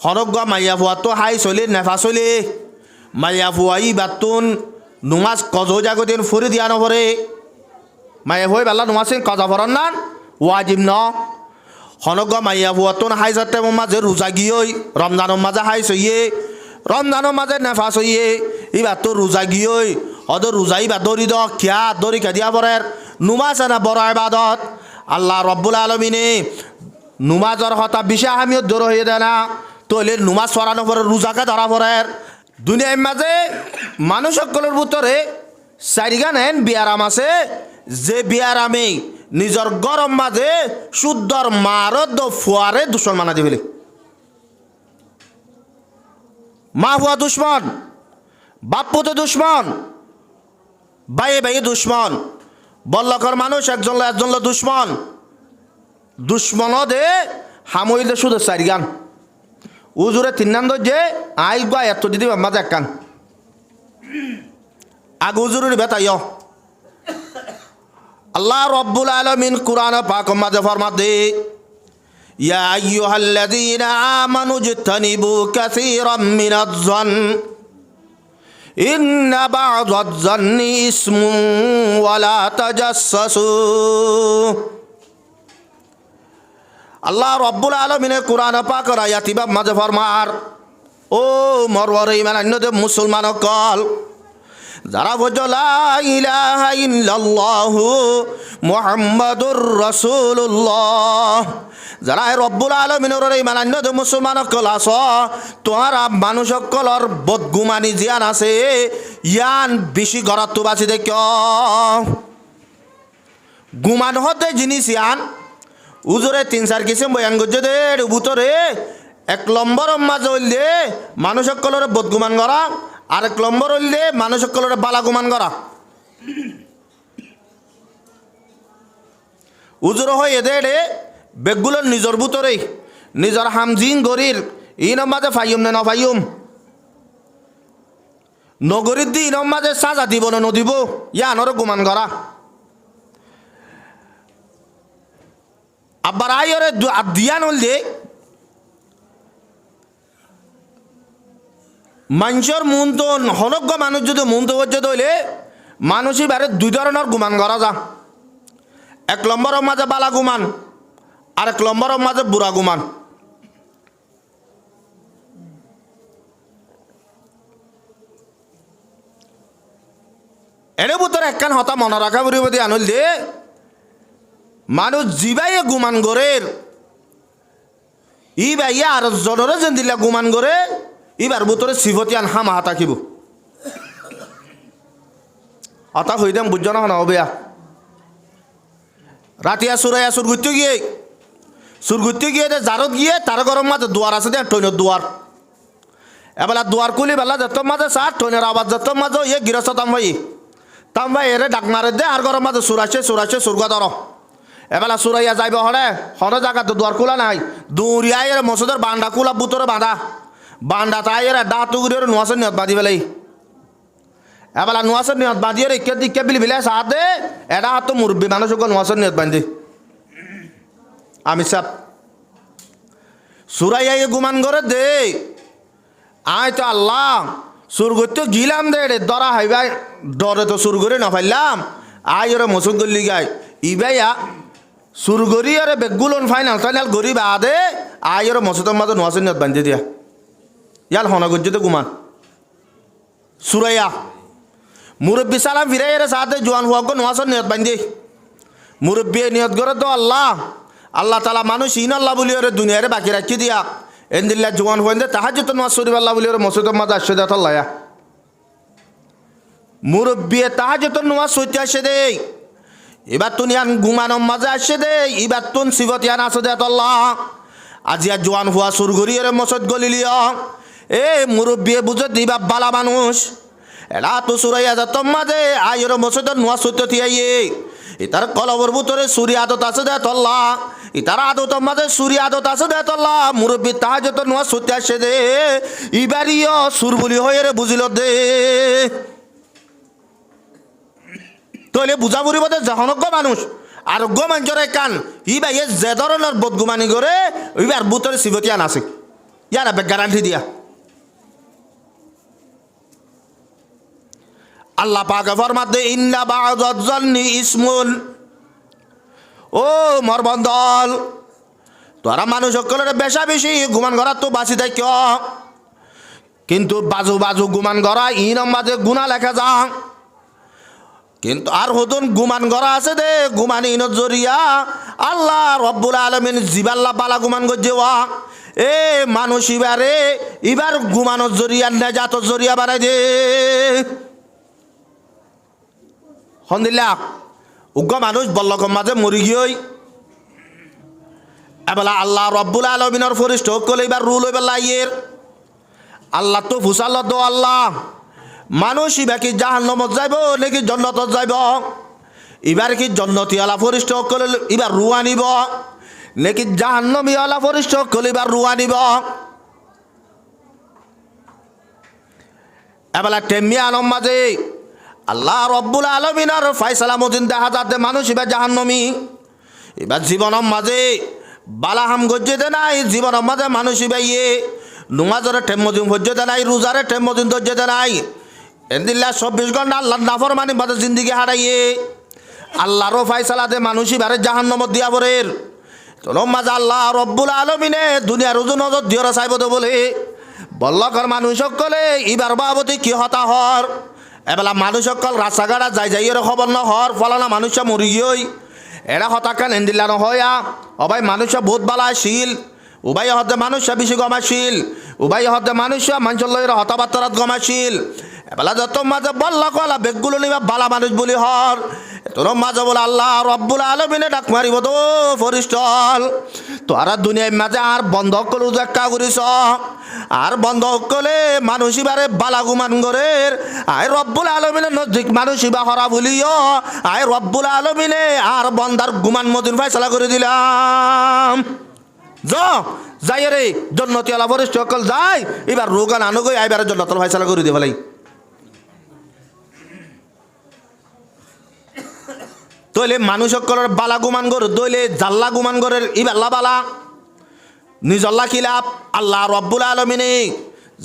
হনগ্য মাইয়া ফুয়াতো হাই চলি নেফা চলি মাইয়া ফুয়াই বাতুন নুমাজ কজ জাগতিন ফুরি দিয়া নভরে মাইয়া ফুয়াই বেলা নুমাজ কজা ফরন নান ওয়াজিব ন হনগ্য মাইয়া ফুয়াতুন হাই যাতে মাঝে রোজা গিয়ে রমজানের মাঝে হাই চইয়ে রমজানের মাঝে নেফা চইয়ে ইবার তো রোজা গিয়ে অদ রোজাই বা দরি দ খিয়া দরি খেদিয়া পরের নুমাজ না বড় ইবাদত আল্লাহ রব্বুল আলমিনে নুমাজর হতা বিশে আহমিয়ত দর হয়ে দেয় না তোলে নুমাজ সরানো পরে রোজাকে ধরা পরের দুনিয়ার মাঝে মানুষ সকলের ভিতরে চারিগান এন বিয়ারাম আছে যে বিয়ারামে নিজের গরম মাঝে শুদ্ধর মারদ ফুয়ারে দুশ্মন মানা দিবলে মা হুয়া দুশ্মন বাপ্পুতে দুশ্মন বাইয়ে বাইয়ে দুশ্মন বল্লকর মানুষ একজন দুশ্মন দুশ্মন দে হামইলে শুধু চারি গান উজুরে তিন নাম যে আই গা এত দিদি মাঝে এক কান আগ উজুরের বেতাই আল্লাহ রব্বুল আলামিন কুরআন পাক মাঝে ফরমাত দে ইয়া আইয়ুহাল্লাযীনা আমানু ইজতানিবু কাসীরাম মিনাজ-যন ইন্না বা'দাজ-যন্নি ইসমুন ওয়া লা তাজাসসু আল্লাহ রব্বুল আলামিনের কুরআন পাকের আয়াতিবা মাঝে ফরমার ও মরওয়ারে ইমান আন্যদে মুসলমান কল যারা বলছো লা ইলাহা ইল্লাল্লাহু মুহাম্মাদুর রাসূলুল্লাহ যারা রব্বুল আলামিনের ইমান আন্যদে মুসলমান কল আস তোহারা মানুষ সকলর বদগুমানি জিয়ান আছে ইয়ান বেশি গরাত বাসি দেখ গুমান হতে জিনিস ইয়ান উজরে 3-4 কিসিম বয়ান করছে দে ভিতরে 1 নম্বর মাঝে হইলে মানুষ সকলের বদগুমান করা আর 1 নম্বর হইলে মানুষ সকলের বালাগুমান করা উজর হয় এদের বেগগুলোর নিজের ভিতরে নিজের হামজিং গরির ইন মাঝে ফাইম না নফাইম নগরীর দি ইন মাঝে সাজা দিব না নদিব ইয়ানর গুমান করা আবার আইরে দিয়ান হলে মানুষের মন তো হনজ্ঞ মানুষ যদি মন তো পর্যন্ত হইলে মানুষই বারে 2 ধরনের গুমান করা যা 1 নম্বরের মাঝে বালা গুমান আর 1 নম্বরের মাঝে বুড়া গুমান এর ভিতরে একখান হতা মনে রাখা পরিবর্তে আনল দে মানুষ জিবাই গুমান গরের ই ভাইয়া আর জনরে যেন দিলা গুমান গরে ইবার ভিতরে সিফতিয়ান হামা হাতা কিব হতা হইতাম বুঝছ না হবে রাতিয়া সুরাইয়া সুরগুত্তি গিয়ে জারত গিয়ে তার গরম মাঝে দুয়ার আছে দে টইনের দুয়ার এবেলা দুয়ার কুলি বেলা যত মাঝে সার টইনের আবাজ যত মাঝে ইয়ে গিরস্ত তামভাই এরে ডাক মারে দে আর গরম মাঝে সুরাছে সুরগা ধর এবেলা সুরাইয়া যাইব হরে হরে জায়গা তো দুয়ার খোলা নাই দৌড়িয়াই এর মসুদের বান্ডা কুলা বুতরে বান্ডা তাই এর দাঁত উগুড়ি নোয়াশের নিয়ত বাঁধি পেলাই এবেলা নোয়াশের নিয়ত বাঁধিয়ে ইকে দিকে বিলি বিলে সাথ দে এটা হাত তো মুরব্বী মানুষকে নোয়াশের নিয়ত বাঁধি আমি সাপ সুরাইয়া গুমান করে দে আয় তো আল্লাহ সুর করতে গিলাম দে রে দরা হাইবাই ডরে তো সুর করে না ফাইলাম আয় ওরে মসুদ গল্লি গায় ইবাইয়া সুর গরি আরে বেগুলন ফাইনাল গরি বাদে আয় ওরে মসুদের মাঝে নোয়াশের নিয়ত বাঁধি দিয়া ইয়াল হনা গজ্জিতে গুমান সুরাইয়া মুরব্বী সালাম ফিরাই এর সাথে জোয়ান হওয়া নোয়াশের নিয়ত বাঁধি মুরব্বী নিয়ত করে তো আল্লাহ তালা মানুষ ইন আল্লাহ বলি ওরে দুনিয়ারে বাকি রাখি দিয়া এন্দিল্লা জোয়ান হয়ে দে তাহার যত নোয়াজ শরীফ আল্লাহ বলি ওরে মসুদের মাঝে আসে দেয় আল্লাহ মুরব্বী তাহার যত নোয়াজ সইতে আসে দে এবার তুন ইয়ান গুমানোর মাঝে আসে দে এবার তুন সিবত ইয়ান আসে দে আল্লাহ আজিয়া জোয়ান হওয়া সুর ঘুরি এর মসজিদ গলিলিয়া এ মুরব্বী বুঝে দিবা বালা মানুষ এলা তো সুরাইয়া যত মাঝে আয়ের মসজিদের নোয়াজ সইতে থিয়াইয়ে ইতার কলবর ভিতরে সুরি আদত আছে দে তল্লা ইতার আদত মাঝে সুরি আদত আছে দে তল্লা মুরব্বী তাহা যত নোয়া সত্যি আসে দে ইবারিও সুর বলি হয়ে রে বুঝিল দে তলে বুঝা বুড়িব দে যখনজ্ঞ মানুষ আরোগ্য মানুষের কান ই ভাই যে ধরনের বদগুমানি করে ইবার ভিতরে সিবতিয়ান আছে ইয়ারা বে গ্যারান্টি দিয়া আল্লাহ পাকে ফরমাতে ইন্না বা'দাজ জন্নি ইসমুন। ও মোর বন্ধল, তোরা মানুষ সকলের বেশা বেশি গুমান করার তো বাঁচি থাক, কিন্তু বাজু বাজু গুমান করা ইনম মাঝে গুণা লেখা যা। কিন্তু আর হতুন গুমান করা আছে দে, গুমান ইনত জরিয়া আল্লাহ রব্বুল আলামিন জিবাল্লা বালা গুমান করছে ওয়া এ মানুষ এবার গুমানোর জরিয়া নেজাতর জরিয়া বানাই দে। হন্দিল্লা উগ্র মানুষ বল্লকম মাঝে মরি গিয়ে এবেলা আল্লাহ রব্বুল আলমিনের ফরিষ্ট কলে এবার রুল হইবার লাইয়ের আল্লাহ তো ফুসাল দো আল্লাহ মানুষ এবার কি জাহান্নামত যাইব নাকি জন্নতত যাইব? এবার কি জন্নতি আলা ফরিষ্ট কলে এবার রুয়া নিব নাকি জাহান্নামী আলা ফরিষ্ট কলে এবার রুয়া নিব? এবেলা টেমিয়ানম মাঝে আল্লাহ রব্বুল আলমিনের ফায়সালা মতিন দেখা যাতে মানুষ এবার জাহান্নামী। এবার জীবনের মাঝে বালাহাম গজ্জেতে নাই, জীবনের মাঝে মানুষ এবার নুমাজরে টেমদিন ভজ্জেতে নাই, রোজারে টেমদিন ধজ্জেতে নাই। এদিল্লা 24 ঘন্টা আল্লাহর নাফরমানি মাঝে জিন্দিগি হারাইয়ে আল্লাহরও ফায়সালাতে মানুষ এবারে জাহান্নামত দিয়া পড়ের। তোর মাঝে আল্লাহ রব্বুল আলমিনে দুনিয়ার উজু নজর দিয়রা চাইব তো বলে বল্লকর মানুষ সকলে এবার বাবতী কি হতা হর এবেলা মানুষ সকল রাস্তাঘাটা যাই যাই এর খবর ন হর ফলানা মানুষ মরি গিয়ে এরা হতাকান এন্দিল্লা নহয়া অবাই মানুষ বহুত বালাশীল উবাই হতে মানুষ বেশি গমাশীল উবাই হতে মানুষ মানুষের হতাবার্তারাত গমাশীল এবেলা যত মাঝে বল্লা কলা বেগগুলো নিবা বালা মানুষ বলি হর তোর মাঝে বলে আল্লাহ রব্বুল আলমিনে ডাক মারিব তো ফরিস্টল তোরা দুনিয়ার মাঝে আর বন্ধ করু দেখা করিস আর বন্ধ করলে মানুষ এবারে বালা গুমান করে আয় রব্বুল আলমিনে নজিক মানুষ ইবা হরা বলিও আয় রব্বুল আলমিনে আর বন্দার গুমান মদিন ফাইসলা করে দিলাম যাই রে জন্নতি আলা ফরিস্ট সকল যাই এবার রোগান আনুগই আইবার জন্নতল ফাইসলা করে দিয়ে ফেলাই। তইলে মানুষ সকলের বালা গুমান গর দইলে জাল্লা গুমান গরের ইবাল্লা বালা নিজল্লা খিলাপ আল্লাহ রব্বুল আলমিনে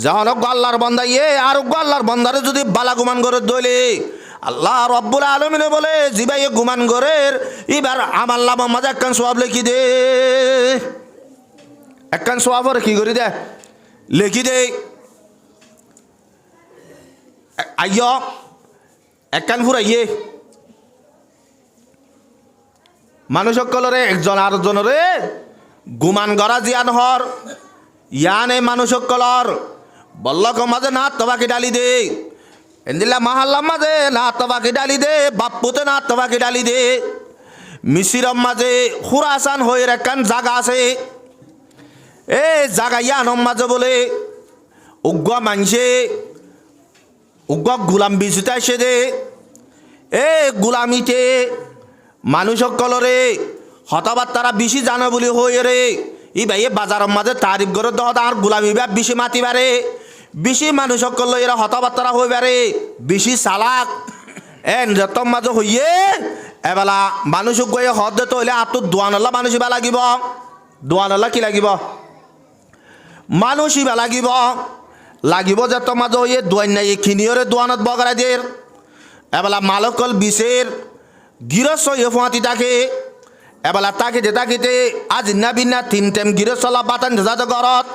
যখন আল্লাহর বন্দা আর আল্লাহর বন্দারে যদি বালা গুমান গরের দইলে আল্লাহ রব্বুল আলমিনে বলে জিবাই গুমান গরের এবার আমার লাভ মাঝে একখান সোয়াব লিখি দে একখান সোয়াবর কি করি দে লিখি দে আইয় একখান ফুরাইয়ে মানুষ সকলরে একজন আরেকজনরে গুমান গড়া জিয়ান হর ইয়ানে মানুষ সকলর বল্লক মাঝে না তবাকি ডালি দে এন্দিল্লা মাহাল্লার মাঝে না তবাকি ডালি দে বাপ্পুতে না তবাকি ডালি দে মিশিরম মাঝে খুরাসান হয়ে একখান জাগা আছে এ জাগা ইয়ানম মাঝে বলে উগ্র মাংসে উগ্র গুলাম বিচুতে আসে দে এ গুলামিতে মানুষ সকলরে হতাবার্তারা বেশি জানে বলি হয়ে রে ই ভাই বাজারের মাঝে তারিফ করে দহত আর গুলামি বা বেশি মাতি বারে বেশি মানুষ সকল এরা হতাবার্তারা হয়ে বারে বেশি চালাক এন যত মাঝে হইয়ে এবেলা মানুষ গিয়ে হদ দিতে হইলে আর তো দোয়ানলা মানুষ ইবা লাগিব দোয়ানলা কি লাগিব মানুষ ইবা লাগিব লাগিব যত মাঝে হইয়ে দোয়ান নাই খিনিয়রে দোয়ানত বগরা দের এবেলা মালকল বিশের গিরস ফুয়াতি তাকে এবেলা তাকে যে তাকিতে আজ না বিনা 3 টাইম গিরসলা বাতান যাতে ঘরত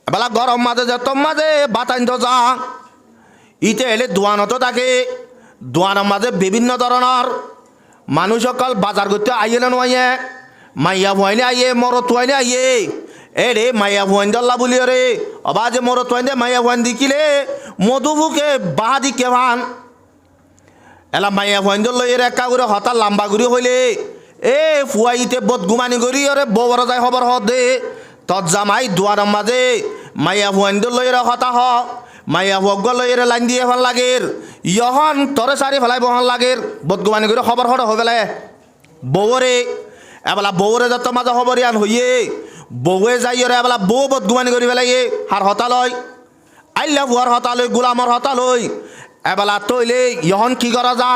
এবেলা গরম মাঝে যত মাঝে বাতান যা ইতে এলে দোয়ানত থাকে দোয়ানের মাঝে বিভিন্ন ধরনের মানুষ সকল বাজার করতে আইয়ে না নয় মাইয়া ভয়নে আইয়ে মরত হয়নে আইয়ে এ রে মাইয়া ভুয়ান দল্লা বলিও রে অবাজে মরো তোয়ান দে মাইয়া ভুয়ান দিকিলে মধুবুকে বাহাদি কেভান এলা মাইয়া ভুয়ান দল এর একা করে হতা লম্বা করে হইলে এ ফুয়াইতে বদ গুমানি করি ওরে বড় যায় খবর হ দে তৎ জামাই দুয়ার মাঝে মাইয়া ভুয়ান দল এর হতা হ মাইয়া ভুয়াক গল এর লাইন দিয়ে ভাল লাগের ইহন তরে সারি ফেলাই বহন লাগের বদ গুমানি করে খবর হড় হয়ে পেলে বউরে এবেলা বউরে যত মাঝে খবর ইয়ান হইয়ে বউয়ে যাই রে এবেলা বউ বদগুমানি করি পেলাই হার হতালয় আইলা বুয়ার হতালয় গোলামর হতালয় এবেলা তৈলে ইহন কি করা যা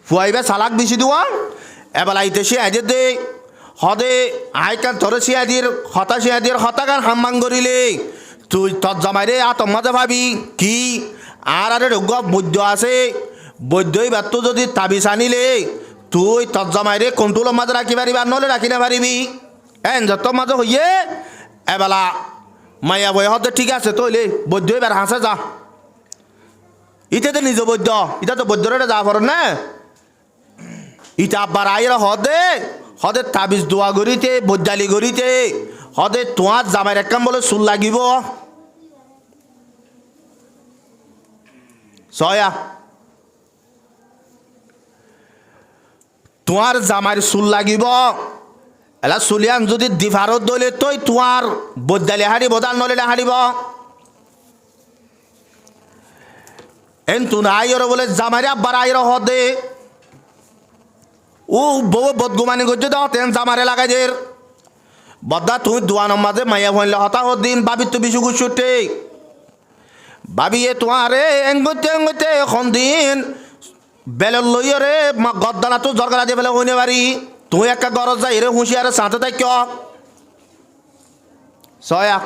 ফুয়াইবে চালাক বেশি দেওয়া এবেলা ইতে সিয়াজে দে হদে আইকান তোর সিয়াদির হতাকান হাম্মাং করিলে তুই তৎ জামাইরে আতম মাঝে ভাবি কি আর বৈদ্য আছে বৈদ্যই ব্যর্থ যদি তাবিজ আনিলে তুই তৎ জামাইরে কন্ট্রোলের মাঝে রাখি পারিবি আর নহলে রাখি না পারিবি এন যত মাঝে হইয়ে এবেলা মাইয়া বই হতে ঠিক আছে তৈলে বৈদ্য এবার হাসে যা ইতে তো নিজ বৈদ্য ইটা তো বৈদ্যরে যা পড় না ইটা আব্বার আইরা হদে তাবিজ দোয়া গড়িতে বৈদ্যালি গড়িতে হদে তোমার জামাইর একখান বলে চুল লাগিব ছয়া তোমার জামাইর চুল লাগিব এলা চুলিয়ান যদি দিভারত দলে তই তোমার বৈদ্যালি হারিব দান নলে হারিব এন তুন আইর বলে জামাইরে আব্বার আইর হদে ও বউ বদগুমানি করছে দাও তেন জামারে লাগাই দের বদ্দা তুই দোয়ানোর মাঝে মাইয়া ভইলে হতা দিন বাবি তো বিশু গুছুটে বাবিয়ে তোমারে এঙ্গতে এখন দিন বেলের লইরে গদ্দানা তো জরগা দিয়ে বেলে হইনে পারি তুই একটা গরজ যাই রে হুঁশিয়ারে সাঁতে তাই ক ছয়া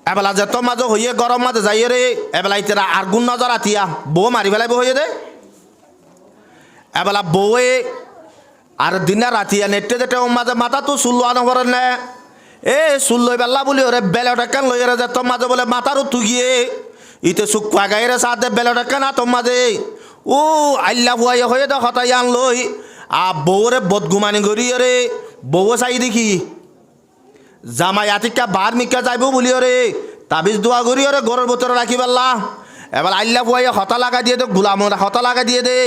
এবেলা যেত মাঝে হইয়ে গরম মাঝে যাই রে এবেলা ইতেরা আর গুণ নজর আতিয়া বউ মারি ফেলাইব হইয়ে দে এবেলা বউয়ে আর দিনে রাতিয়া নেটে যেতে মাঝে মাথা তো চুল লোয়া নকরেন না এ চুল লই বেলা বলি ওরে বেলেটাকান লই রে যেত মাঝে বলে মাথারও তুগিয়ে ইতে চুক গাইরে সাথে বেলেটাকা না তোর মাঝে ও আল্লা ভুয়াই হয়ে দে হতাই আন লই বউরে বদগুমানি করি রে বউ চাই দেখি জামাই আতিকা বার মিকা যাইব বলি রে তাবিজ দোয়া করি রে ঘরের ভিতরে রাখি পেলা এবার আল্লা ভুয়াই হতা লাগা দিয়ে দে গুলাম হতা লাগা দিয়ে দে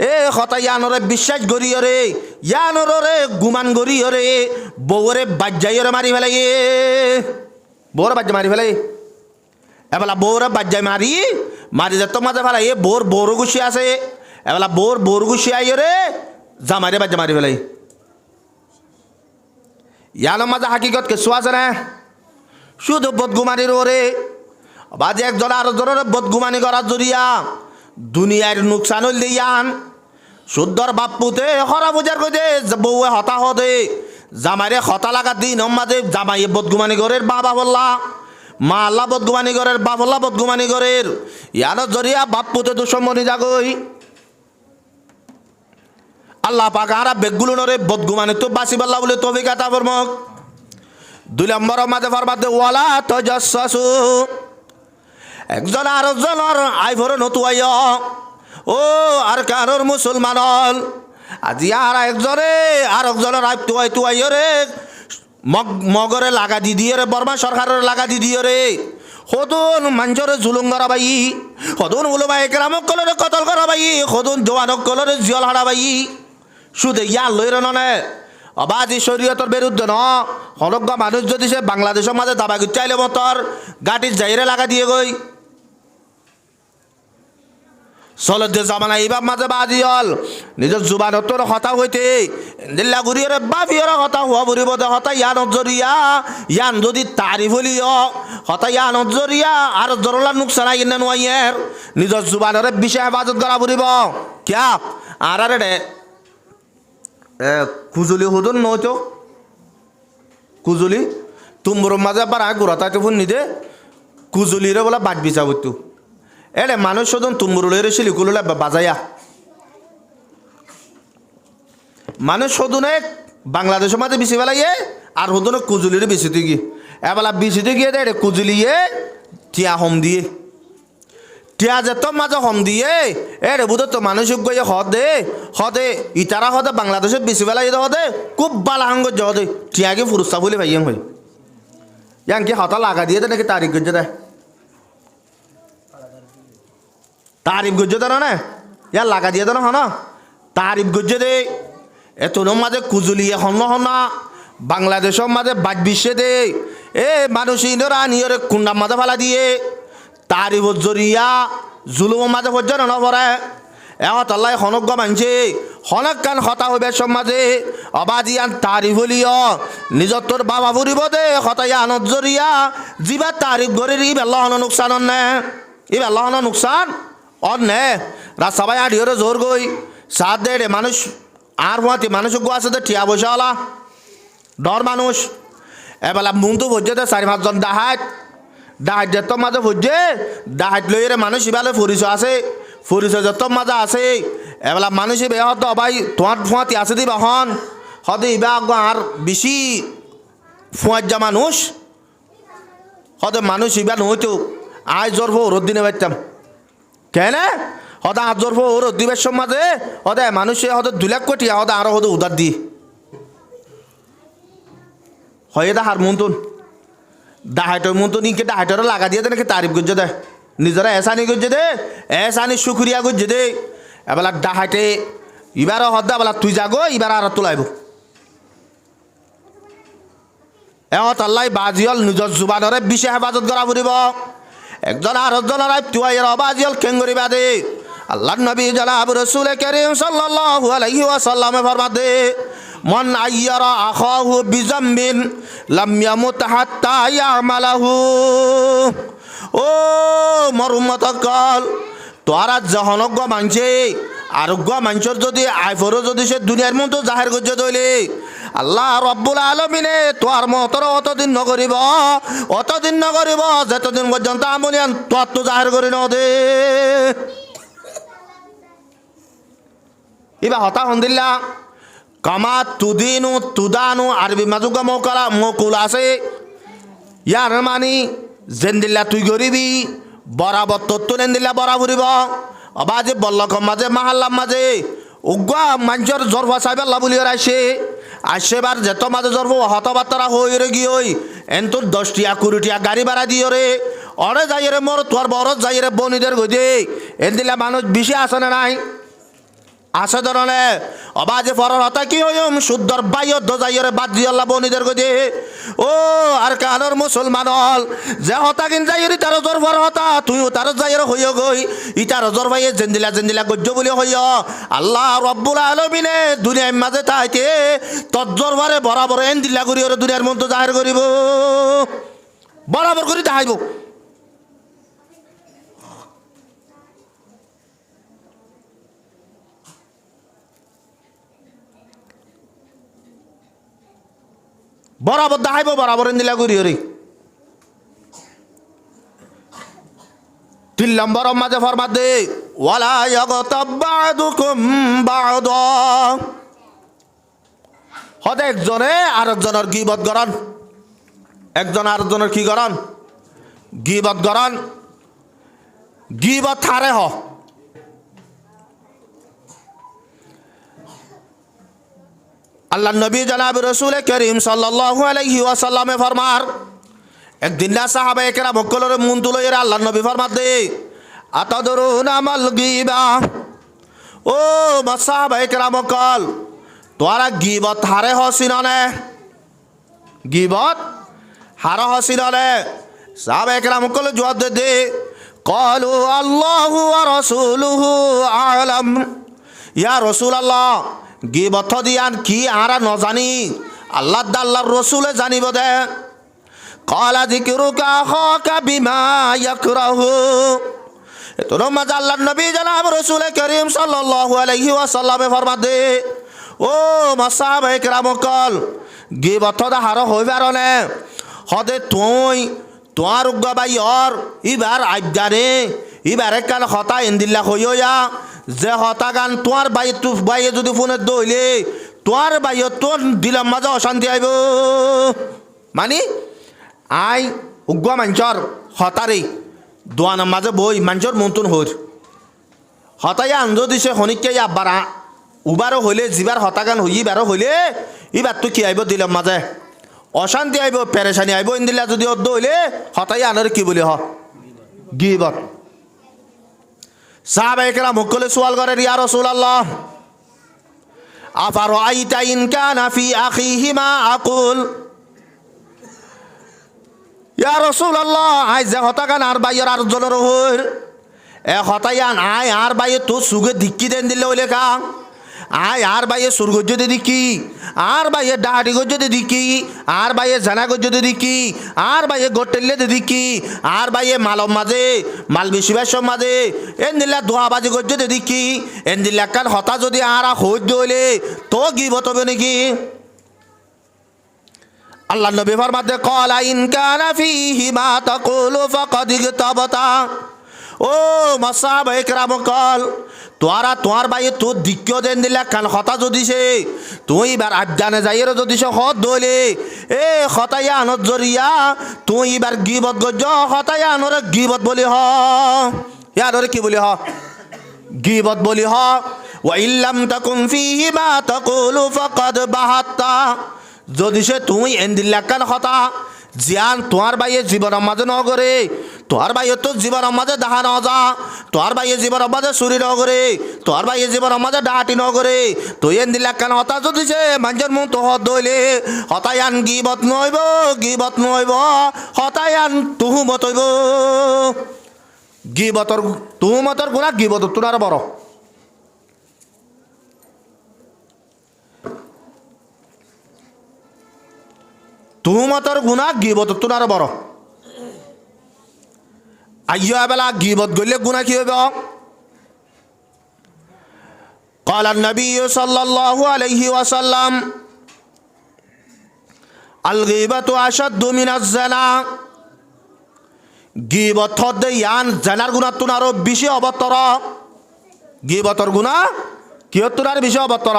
এ হতা ইয়ানরে বিশ্বাস করি রে ইয়ানরে গুমান করি রে বউরে বাজ্যাই রে মারি ফেলাই বউরে বাজ্যা মারি ফেলাই এবেলা বউরে বাজ্যাই মারি যেত মাঝে ফেলাই বউর গুছি আছে এবেলা বউর গুছি আই রে জামাইরে বাজ্যা মারি ফেলাই ইয়ানোর মাঝে হাকিকত কিছু আছে না শুধু বদগুমানির ওরে বাজে একজন আর জনের বদগুমানি করার জরিয়া দুনিয়ার নুকসান হইল ইয়ান শুদ্ধর বাপুতে হরা বুঝার কইতে বউয়ে হতা হদে জামাইরে হতা লাগা দিন মাঝে জামাইয়ে বদগুমানি ঘরের বাবা বললা মা আল্লাহ বদগুমানি ঘরের বাপ আল্লাহ বদগুমানি ঘরের ইয়ানোর জরিয়া বাপুতে দুশ্মনী জাগই আল্লাহ পাক আরা বেগগুলো নরে বদগুমানি তো বাসি বললা বলে তৌফিক আতা ফরমাক 2 নম্বর মাঝে ফরমাতে ওয়ালা তাজাসসু একজন আর একজনের আইভর নতুয়াই ও আর কারোর মুসলমান আজি আর একজনে আর একজনের আইব তুয়াই রে মগরে লাগা দি দিয়ে রে বর্মা সরকারের লাগা দি দিয়ে রে সদন মানুষরে জুলুম করা বাই সদন উলুমা একরামক কলরে কতল করা বাই সদন জওয়ানক কলরে জিয়ল হারা বাই শুধু ইয়ার লই রে অবাজি শরীয়তর বিরুদ্ধে সনজ্ঞ মানুষ যদি সে বাংলাদেশের মাঝে দাবা গুচাইলে মতর গাটির যাইরে লাগা দিয়ে গই চলতে জামানা এইবার মাঝে বাজি হল নিজের জুবানতর হতা হইতে দিল্লা ঘুরিয়ে বাফিয়র হতা হওয়া বুড়িব দে হতা ইয়ান জরিয়া ইয়ান যদি তারিফ হলিও হতা ইয়ান জরিয়া আর জরলা নুকসান আই না নোয়াইয়ের নিজের জুবানরে বিষয় হেফাজত করা বুড়িব ক্যা আর রে কুজুলি হুদুন নয়তো কুজুলি তুমর মাঝে আবার ঘুরাতাইতে ফোন নিদে কুজুলিরে বলে বাদ বিচা বইতু এলে মানুষ শুধু তুমরুলের শিলিকুলে বাজাইয়া মানুষ শুধুনে বাংলাদেশের মাঝে বেশি বেলাইয়ে আর হুদুনে কুজুলির বেশিতে গিয়ে এবেলা বেশিতে গিয়ে দে কুজুলিয়ে টিয়া হম দিয়ে টিয়া যেত মাঝে হম দিয়ে রে বুধ তো মানুষ গিয়ে হদে ইতারা হদে বাংলাদেশের বেশি বেলাই হদে খুব বালা হাঙ্গ হদে টিয়াকে ফুরুস্তা বলে ভাইয়াং হই ইয়াংকে হতা লাগা দিয়ে দে নাকি তারিখ গজ্জে দেয় তারিফ গজ্জে দেন না ইয়ার লাগা দিয়ে দেন হন তারিফ গজ্জে দে এত মাঝে কুজুলিয়ে হন বাংলাদেশের মাঝে বাদ বিশ্বে দে এ মানুষ ইনরা নিয়রে কুন্ডার মাঝে ফেলা দিয়ে তারিফ জরিয়া জুলুমের মাঝে পর্যন্ত নপরে এহতাল্লাই হনজ্ঞ মানছে হনক কান হতা হইবে সমাজে অবাজিয়ান তারিফ হলিও নিজর তোর বাবা ফুরিব দে হতাইয়া আনত জরিয়া যিবা তারিফ গরির ই বেল্লা হন নুকসান নে ই বেল্লা হন নুকসান নে রাস্তা ভাই আড়িওরে জোর গই সাথ দে রে মানুষ আর হুয়াতি মানুষ গো আছে তো ঠিয়া বসেওয়ালা ডর মানুষ এবেলা মুন্তু ভোজ্যে তো 4-5 জন ডাহাত যত মাঝে ভোজ্যে ডাহাত লইরে মানুষ ইবালে পরিচয় আছে পরিচয় যত মাঝে আছে এবেলা মানুষ বে হতো ভাই তোমার ফুয়াতি আছে দি বাহন হদে ইবা আর বেশি ফুয়ার যা মানুষ হদে মানুষ ইবা নইতো আয় জোর ওর দিনে বাইতাম কেন হদা আজ জোর ওর দিবের সমাজে হদে মানুষে হদে 2 লাখ কোটি হদে আরো হদে উদার দি হয় দা হার মন্তন ডাহাইটর মন্তন ইনকে ডাহাইটর লাগা দিয়ে নাকি তারিফ করছে দে নিজরা এসানি করছে দে এসানি শুক্রিয়া করছে দে এবেলা ডাহাইটে ইবার হদা বেলা তুই যাগো ইবার আর তোলাইব এত আল্লাহ বাজিয়ল নিজর জুবানরে বিশে হেফাজত করা ফুরিব একজন আর একজনের তুয়াইয়ের অবাজিয়ল কেঙ্গরি বাদে আল্লাহ নবী জনাব রাসূল কারীম সাল্লাল্লাহু আলাইহি ওয়াসাল্লামে ফরমাতে মান আইয়ারা আখাহু বিজামবিন লাম ইয়ামুত হাত্তা ইয়ামালাহু ও মোর উম্মত কল তোরা জহনজ্ঞ মানছে আরোগ্য মানুষের যদি আইফরও যদি সে দুনিয়ার মতো জাহের করছে দইলে আল্লাহ রব্বুল আলমিনে তোর মতর অতদিন নকরিব যতদিন পর্যন্ত আমলিয়ান তোর তো জাহের করি ন দে ইবা হতা হন্দিল্লা কামা তুদিনু তুদানু আরবি মাজুগা মকুল আছে ইয়ার মানি জেন্দিল্লা তুই গরিবি বরাবর তত্ত্ব নেন্দিল্লা বরা ফুরিব অবাজে বল্লকম মাঝে মাহাল্লাম মাঝে উগ্গা মানুষের জর্ফ সাইবাল্লা বলি আসেবার যেত মাঝে জর্ফ হতবার্তারা হয়ে রে গিয়ে এনতোর 10টিয়া 20টিয়া গাড়ি ভাড়া দিয়ে রে অরে যাই রে মোর তোর বড় যাই রে বনিদের গজে এন দিলে মানুষ বেশি আসে না নাই আসে ধরনে অবাজে ফরর হতা কি হইম শুদ্ধর বাইয় যাইরে বাদ দিয়াল্লা বনিদের গজে ও আর কানর মুসলমান হল যে হতা কিন যাইরি তার জোর ফর হতা তুইও তার যাইরে হইয় গই ই তার জোর ভাইয়ে জেন্দিলা গজ্জ বলি হইয় আল্লাহ রব্বুল আলামিনে দুনিয়ার মাঝে তাইতে তোর জোর ভরে বরাবর এন দিল্লা করি ওরে দুনিয়ার মধ্যে জাহির করিব বরাবর করি দেখাইব বরাবর দেখাইব বরাবর দিলা করি রে 3 নম্বর মাঝে ফরমাত দে ওয়ালা ইয়াগতাব বা'দুকুম বা'দা হদে একজনে আরেকজনের গীবত করেন একজন আরেকজনের কি করেন গীবত করেন গীবত হারে হ আল্লাহ নবী জনাব রাসূল কারীম সাল্লাল্লাহু আলাইহি ওয়াসাল্লামে ফরমার একদিন না সাহাবায়ে কেরাম বকলর মন তুলইর আল্লাহ নবী ফরমাত দে আতাদরুনা মাল গীবা ও সাহাবায়ে কেরাম কল তোরা গীবত হারে হসিননে গীবত হারে হসিননে সাহাবায়ে কেরাম কল জবাব দে ক্বালু আল্লাহু ওয়া রাসূলুহু আ'লাম ইয়া রাসূলুল্লাহ গীবত দিয়ান কি আরা ন জানি আল্লাহ আল্লাহর রসুলে জানিব দে ক্বালা যিকরুকা আখাকা বিমা ইয়াকরাহু তোর মাঝে আল্লাহর নবী জনাব রাসূল কারীম সাল্লাল্লাহু আলাইহি ওয়াসাল্লামে ফরমাত দে ও সাহাবায়ে কেরাম কল গীবত দা হার হইবারনে হদে তুই তোর উগ্গা বাইর ইবার আইদারে ইবারে কাল হতা ইন্দিল্লা হইয়া যে হতা গান তোমার বাইয়ে যদি ফোনে দইলে তোমার বাইয়ে তোর দিলাম মাঝে অশান্তি আইব মানে আই উগ্র মানুষর হতারে দোয়ানার মাঝে বই মানুষের মন্তন হর হতাই আনন্দ দিছে শনিককে আব্বার উবারও হইলে যিবার হতা গান হইবারও হইলে ইবার তো কি আইব দিলাম মাঝে অশান্তি আইব পেরেশানি আইব ইন্দিল্লা যদি অর্ধ হইলে হতাই আনার কি বলি হ গীবত সাহাবায়ে কেরাম মুকলে সওয়াল করে ইয়া রাসূলুল্লাহ আফারাআইতা ইন কানা ফি আখিহি মা আকুল ইয়া রাসূলুল্লাহ আই যে হতাগান আর বাইয়ের আর জনের হইর এ হতায়ান আই আর বাইয়ে তো সুগে ধিক্কি দেন দিলে হইলে কা আয় আর বাইয়ে সুর গজ্জতে দিকি আর বাইয়ে ডাহাটি গজ্জতে দিকি আর বাইয়ে জানা গজ্জতে দিকি আর বাইয়ে গোটেল্লে দিকি আর বাইয়ে মালম মাঝে মাল বেশিবার সব মাঝে এন দিল্লা দোয়াবাজি গজ্জতে দিকি এন দিল্লা কান হতা যদি আর হইতে হইলে তো গিবত হবে নাকি আল্লাহ নবী ফরমাতে ক্বালা ইন কানা ফীহি মা তাকুলু ফাকাদ ইগতাবাতা ও মাসাহাবা ইকরাম কল তোরা তোর ভাই তো দিক্য দেন দিলা কান হতা যদি সে তুই এবার আবদানে যাইয়ের যদি সে হত দলে এ হতাইয়া আনত জরিয়া তুই এবার গিবত গজ্জ হতাইয়া আনরে গিবত বলি হ ইয়ারে কি বলি হ গিবত বলি হ ওয়া ইল্লাম তাকুন ফীহি মা তাকুলু ফাকাদ বাহাত্তা যদি সে তুই এন্দিল্লা কান হতা জিয়ান তোর বাইয়ে জীবনের মাঝে নগরে তোর বাইয়ে তো জীবনের মাঝে দাহা ন যা তোর বাইয়ে জীবনের মাঝে চুরি নগরে তোর বাইয়ে জীবনের মাঝে ডাহাটি নগরে তুই এন দিলা কেন হতা যদি সে মানুষের মুখ তো হত দইলে হতায়ান গিবত নইব হতায়ান তুহুমত হইব তুহুমতর গুণা গিবত তোর বড় তুহুমতর গুণা গিবত তোর বড় আইয়া বেলা গিবত গইলে গুণা কি হইব قال النبي صلى الله عليه وسلم الغيبة أشد من الزنا গিবত হদে ইয়ান জানার গুণা তোর বেশি অবতর গিবতর গুণা কি তোর বেশি অবতর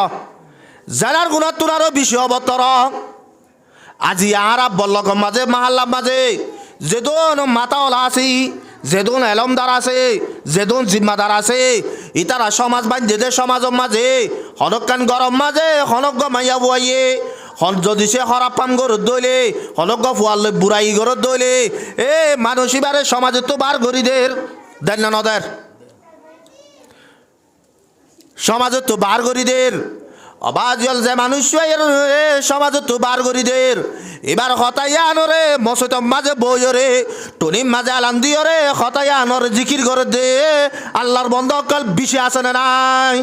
জানার গুণা তোর বেশি অবতর আজি আর বল্লক মাঝে মাহাল্লার মাঝে যেদন মাতাওয়ালা আছি যেদন এলমদার আছে যেদন জিম্মাদার আছে ইতারা সমাজ বান্ধে সমাজের মাঝে হনকান গরম মাঝে হনক মাইয়া বুয়াইয়ে হন যদি সে হরাপাম গরত দইলে হনক ফুয়াল বুড়াই গরত দইলে এ মানুষিবারে সমাজে তো বার গরিদের দেন না নদের সমাজে তো বার গরিদের অবাজল যে মানুষ সমাজে তো বার গরিদের এবার হতাইয়া আনরে মসজিদের মাঝে বইরে টনিম মাঝে আলান দিয়রে হতাইয়া আনর জিকির করে দে আল্লাহর বন্ধ অকাল বিষে আছে না নাই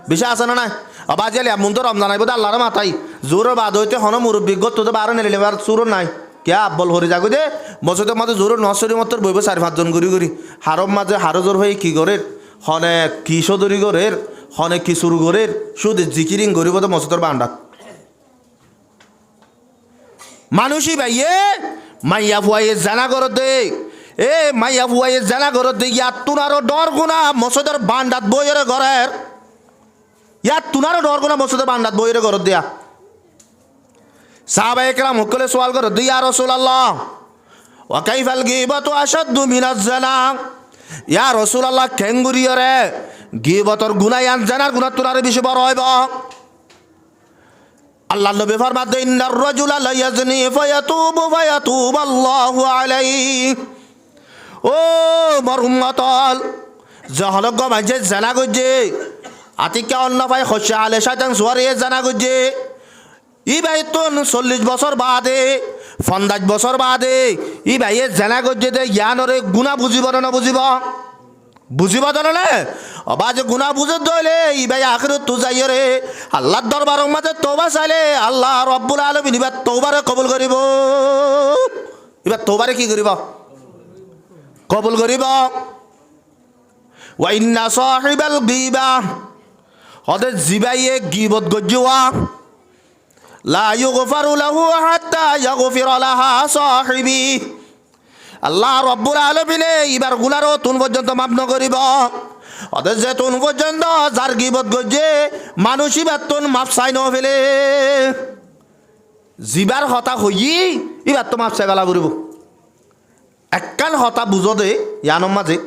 বিষে আছে না নাই অবাজল এমন তো রমজান আইব আল্লাহর মাথায় জোরের বাদ হইতে হন মুরব্বী গত তো বারো নিলে এবার চুরো নাই কে আব্বল হরি যাগো দে মসজিদের মাঝে জোরের নসরি মতর বইব 4-5 জন করি হারম মাঝে হারো জোর হয়ে কি করে হনে কি সদরি গরের হনে কি শুরু গরের শুধু জিকিরিং গরিব তো মসজিদের বান্ডাত মানুষই ভাইয়ে মাইয়া ফুয়াইয়ে জানা করত দে এ মাইয়া ফুয়াইয়ে জানা করত দে ইয়াত তুনারও ডর গুণা মসজিদের বান্ডাত বইয়ের ঘরের ইয়াত তুনারও ডর গুণা মসজিদের বান্ডাত বইয়ের ঘরত দিয়া সাহাবা একরাম হকলে সওয়াল করত দে ইয়া রাসূলুল্লাহ ওয়া কাইফাল গীবাতু আশাদ্দু মিনাজ জানা ইয়া রাসূলুল্লাহ কেঙ্গুরিয়রে গীবতর গুনাহ ইয়ান জানার গুনাহ তুনার বেশি বড় হইব আল্লাহ নবী ফরমাতে ইন্নার রাজুলা লা ইয়াজনি ফায়াতুবু আল্লাহু আলাইহি ও মোর উম্মতল জহলগ মাঝে জানা গজে আতিকা অন্য ভাই খসা আলে শয়তান সুয়ারে জানা গজে ই ভাই তো 40 বছর বাদে 50 বছর বাদে ই ভাইয়ে জানা গজে দে জ্ঞানরে গুনাহ বুঝিব না বুঝিব জানে অবাজ গুনা বুঝে দইলে ই ভাই আখিরত তু যাইরে আল্লাহর দরবারের মাঝে তওবা চাইলে আল্লাহ রব্বুল আলামিন ইবা তওবারে কবুল করিব ইবা তওবারে কি করিব কবুল করিব ওয়া ইন্না সাহিবাল গীবা হদে জিবাইয়ে গীবত গজ্জুয়া লা ইউগফারু লাহু হাত্তা ইয়াগফিরা লাহা সাহিবি আল্লাহ রব্বুল আলামিন ইবার গুনারও তুন পর্যন্ত মাফ ন করিব অদের যে তুন পর্যন্ত যার গীবত গজ্জে মানুষ ইবার তুন মাফ চাই ন ফেলে জিবার হতা হই ইবার তো মাফ চাই গলা করিব এককান হতা বুঝো দে ইয়ানোর মাঝে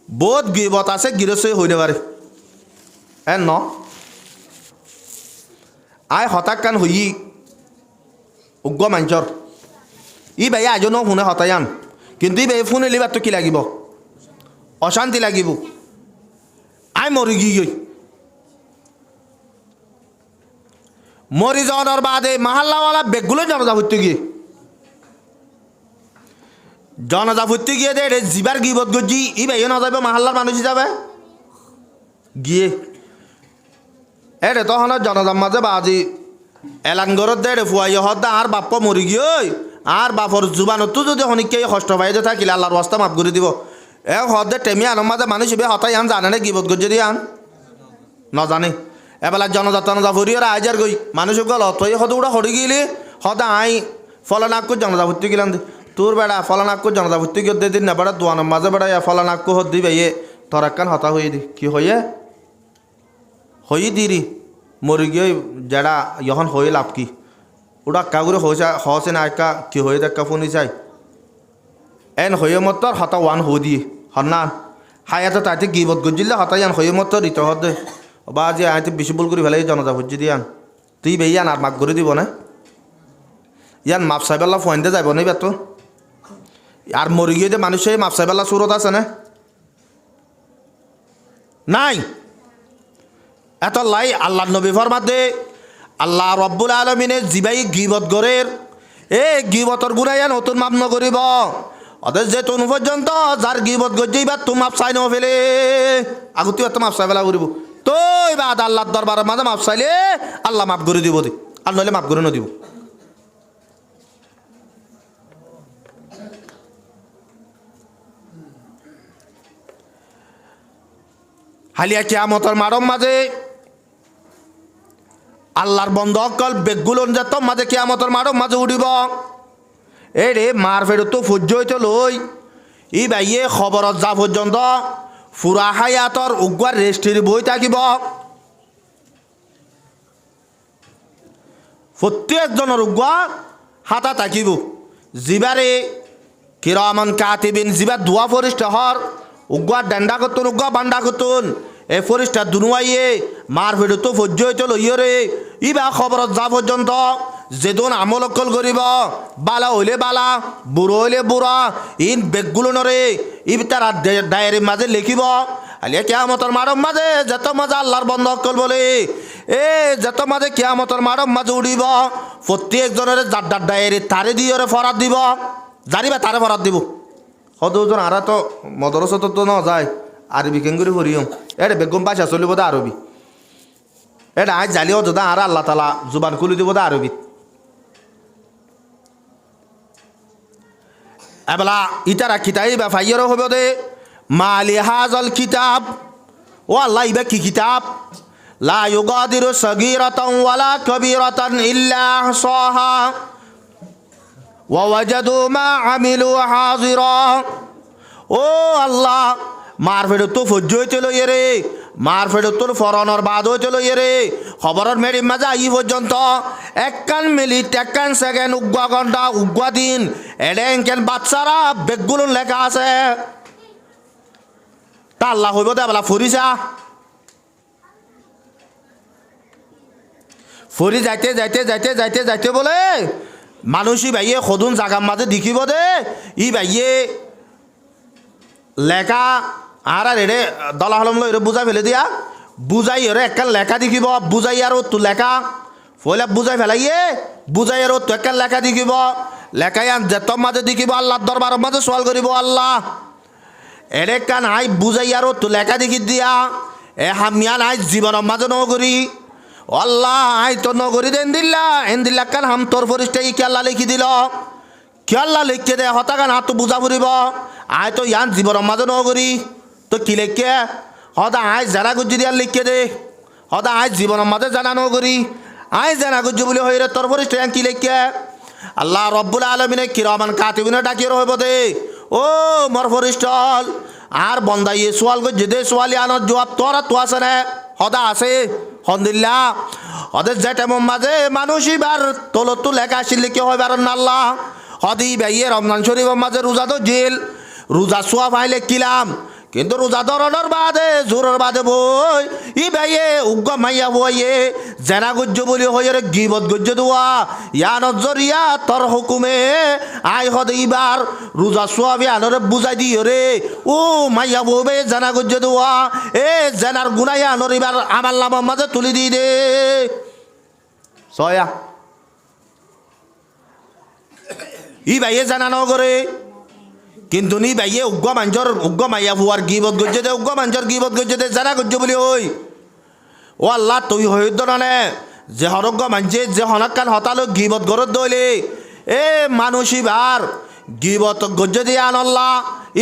বহুত গীবত আছে গিরসে হইতে পারে ন আয় হতাক কান হই উগ্র মাঞ্চর ই ভাই আজও শুনে হতায়ান কিন্তু ই ভাই ফোন এলিবার তো কি লাগিব অশান্তি লাগিব আই মরি গই মরি যাওয়ার বাদে মাহাল্লাওয়ালা বেগগুলো জনজা ফুটতে গিয়ে দে জিবার গিবত গজি ই ভাই না যাবে মাহাল্লার মানুষ যাবে গিয়ে এরে তখন জনতার মাঝে বাজি এলান গরত দে ফুয়াই হদ্দা আর বাপ্প মরি গিয়ে আর বাপর জুবানতো যদি অনেককে কষ্ট পাইতে থাকিলে আল্লাহর রাস্তা মাফ করে দিব এ হদ্দে টেমি আনার মাঝে মানুষ এবে হতাই আন জানে না গিবত গজ্জে দিয়ে আন নজানে এবেলা জনজাতনজা ফুরিয়ে আইজার গই মানুষ গল তই হদ উড়া হরি গিলি হদা আই ফলনাক্কু জনজা ভর্তি গিলাম তোর বেড়া ফলনাক্কু জনজা ভর্তি গিয়ে দিন না বেড়া দোয়ানোর মাঝে বেড়া ফলনাক্কু হদ দিবে ইয়ে তোর একখান হতা হয়ে দি কি হইয়ে হই দিরি মরি গিয়ে যেটা যখন হয়ে লাভ কি ওটা একা করে হসে না একা কি হয়ে দেখা ফোনই চাই এন হয়ে মতর হতা ওয়ান হো দিয়ে হন্নান হায়াতে তাইতে গিবত গজিলে হতাই আন হয়ে মতর রিত হদ দে বা যে আইতে বেশি বল করে ফেলাই জনতা ভুজি দিয়ান তুই বে ইয়ান আর মাক করে দিব না ইয়ান মাপ সাইবেলা ফোন দিয়ে যাব না বেত আর মরি গিয়ে যে মানুষের মাপ সাইবেলা সুরত আছে না নাই এত লাই আল্লাহ নবী ফরমাতে আল্লাহ রব্বুল আলমিনে জিবাই গিবত গরের এ গিবতর গুড়াইয়া নতুন মাপ নকরিব অথচ যে তনু পর্যন্ত যার গিবত গজ্জি বা তুমি মাপ চাই ন ফেলে আগুতি এত মাপ চাই ফেলা করিব তো এবার আল্লাহর দরবারের মাঝে মাপ চাইলে আল্লাহ মাফ করে দিব দি আর নইলে মাফ করে নদিব হালিয়া কিয়ামতের মারম মাঝে আল্লাহর বন্ধ অকল বেগুলন যেত মাঝে কিয়ামতের মারম মাঝে উঠিব এই রে মার ফেরত তো ফুজ্জ হইতে লই ই বাইয়ে খবরত যা পর্যন্ত ফুরা হায়াতর উগুয়ার রেস্টির বই থাকিব প্রত্যেকজনের উগুয়া হাতা থাকিব জিবারে কিরামান কাতিবিন জিবার দুয়া ফরিস্ট হর উগুয়া ডান্ডা করতুন উগুয়া বান্ডা করতুন এ ফরিস্টার দুনুয়াইয়ে মার ফেরত তো ফুজ্জ হইতে লইয় রে ইবা খবরত যা পর্যন্ত যেদন আমল অকল করিব বালা হইলে বালা বুড়ো হইলে বুড়া ইন বেগগুলো নরে ইব তারা ডায়েরির মাঝে লিখিব আলিয়া কিয়ামতের মারম মাঝে যত মাঝে আল্লাহর বন্ধ অকল বলে এ যত মাঝে কিয়ামতের মারম মাঝে উঠিব প্রত্যেকজনের যার ডায়েরি তারে দিয়ে ফরাত দিব জানিবা তারে ফরাত দিব হদৌজন আরা তো মদরসত তো ন যায় আরবি কেঙ্গুরি হরিয়ম এটা বেগম পাশা চলিব দা আরবি এটা আজ জালিও দাদা আর আল্লাহ তালা জুবান খুলি দিব দা আরবি এবেলা ইতারা কিতাই বা ফাইয়ারও হইব দে মালি হাজল কিতাব ও আল্লাহ ইবা কি কিতাব লা ইউগাদিরু সগীরাতান ওয়ালা কবীরাতান ইল্লা আহসাহা ওয়া ওয়াজাদু মা আমিলু হাজিরা ও আল্লাহ মার ফেরত তো ফজ্জ হইতে লইয়ে রে মার ফেরত তোর ফরনর বাদ হইতে লইয়ে রে খবরের মেরির মাঝে আই পর্যন্ত একখান মিনিট একখান সেকেন্ড উগুয়া ঘন্টা উগুয়া দিন এডে এনকেন বাচ্চারা বেগগুলো লেখা আছে তা আল্লাহ হইব দে বেলা ফরিসা ফরি যাইতে যাইতে যাইতে যাইতে যাইতে বলে মানুষই ভাইয়ে সদুন জাগার মাঝে দেখিব দে ই ভাইয়ে লেখা আর রে দলা হলম লই বুঝাই ফেলে দিয়া বুঝাই রে একখান লেখা দেখিব বুঝাই আর তো লেখা ফলে বুঝাই ফেলাইয়ে বুঝাই আর তো একখান লেখা দেখিব লেখাই আন যেত মাঝে দেখিব আল্লাহর দরবারের মাঝে সওয়াল করিব আল্লাহ এরে কান আই বুঝাই আর তো লেখা দেখি দিয়া এ হামিয়ান আই জীবনের মাঝে নগরী আল্লাহ আই তো নগরী দেন দিল্লা কান হাম তোর ফরিস্তে ই আল্লাহ লিখি দিল কি আল্লাহ লিখকে দে হতাকান হাত তো বুঝা ফুরিব আয় তো ইয়ান জীবনের মাঝে নগরী তো কি লেখকে হদা আয় জানা গুজ্জি দিয়ার লিখকে দে হদা আয় জীবনের মাঝে জানা নগরী আয় জানা গুজ্জি বলে হইরে তোর ফরিস্তে কি লেখকে আল্লাহ রব্বুল আলমিনে কিরামান কাতিবিনে ডাকিয়ে রইব দে ও মোর ফরিস্টল আর বন্দাইয়ে সোয়াল গুজ্জি দে সোয়ালি আনার জবাব তোরা তো আছে না হদা আছে হন্দিল্লা হদের যেটামন মাঝে মানুষ এবার তোলতো লেখা আসিল লিখে হয় বার আল্লাহ হদি ভাইয়ে রমজান শরীফের মাঝে রোজা তো জেল রোজা সোয়া পাইলে কিলাম কিন্তু রোজা ধরনের বাদে জোরের বাদে বই ই ভাইয়ে উগ্র মাইয়া বইয়ে জেনা গুজ্জ বলি হয়ে গিবত গুজ্জ দোয়া ইয়া নজরিয়া তোর হুকুমে আই হদ ইবার রোজা সোয়া আনরে বুঝাই দিও রে ও মাইয়া বউবে জেনা গুজ্জ দোয়া এ জেনার গুনাই আনর ইবার আমার নামের মাঝে তুলি দি দে সয়া ই ভাইয়ে জানা নগরে কিন্তু নি ভাইয়ে উগ্র মাইয়া ভুয়ার গিবত গজ্জে দে উগ্র মাঞ্জর গিবত গজ্জে দে জানা গজ্জে বলি ওই ও আল্লাহ তুই হইদ নানে যে হরজ্ঞ মানছে যে হনকান হতালো গিবত গরত দইলে এ মানুষ ইবার গিবত গজ্জে দিয়ে আনল্লাহ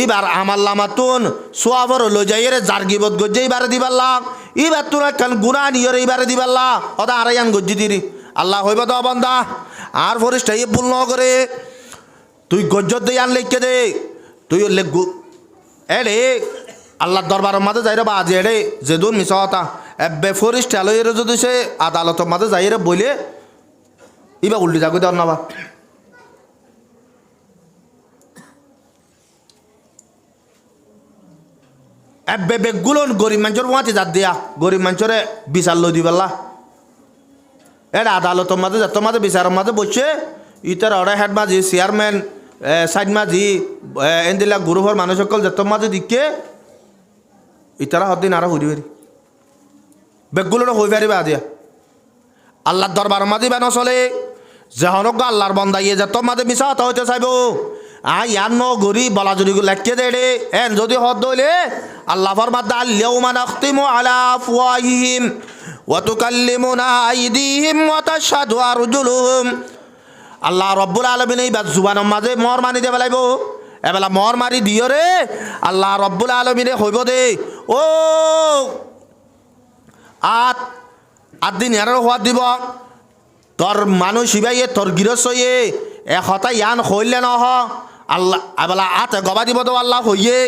এবার আমার লামাতুন সোয়াবর লো যাইরে যার গিবত গজ্জে এবারে দিবাল্লাহ এবার তোর কান গুণা নিয়রে এবারে দিবাল্লাহ ওটা আড়াইয়ান গজ্জি দিরি আল্লাহ হইব তো বন্দা আর ফরিস্টাই ভুল ন করে তুই গজ্জত দিয়ে আন লিখকে দে তুই এরে আল্লাহর দরবারের মাঝে যাইরে বা আজি এরে যেদুন মিশা হতা এবে ফরিস্টা লইরে যদি সে আদালতের মাঝে যাইরে বইলে ইবা উল্টি যাগো দেওয়ার নাবা এবে বেগুলো গরিব মানুষের মাঝে যাত দিয়া গরিব মানুষরে বিচার লই দিবাল্লা এটা আদালতের মাঝে যত মাঝে বিচারের মাঝে বসছে ইতার ওরা হেড মাঝি চেয়ারম্যান সাইড মাঝি এনদিলা গ্রুপের মানুষ সকল যত মাঝে দিকে ইতারা হদিন আরো হইতে পারি বেগুলো হই পারিবা দিয়া আল্লাহর দরবার মাঝে বেন চলে যে হনক আল্লাহর বন্দাইয়ে যত মাঝে মিশা হতে হইতে চাইব ইয়ার ন গরি বলা যদি লেখকে দে রে এন যদি হদ দইলে আল্লাহ ফরমাদ আল-ইয়াউমা নাখতিমু আলা আফওয়াহিহিম ওয়া তুকাল্লিমুনা আইদিহিম ওয়া তাশহাদু আরজুলুহুম আল্লাহ রব্বুল আলামিন এই জুবানের মাঝে মর মানি দেবে লাইব এবেলা মর মারি দিও রে আল্লাহ রব্বুল আলামিনে হইব দে ও দিন এর হওয়া দিব তোর মানুষ ইবাইয়ে তোর গৃহস্থয়ে এ হতা ইয়ান হইলে নহ আল্লাহ এবেলা আতে গবা দিব তো আল্লাহ হইয়ে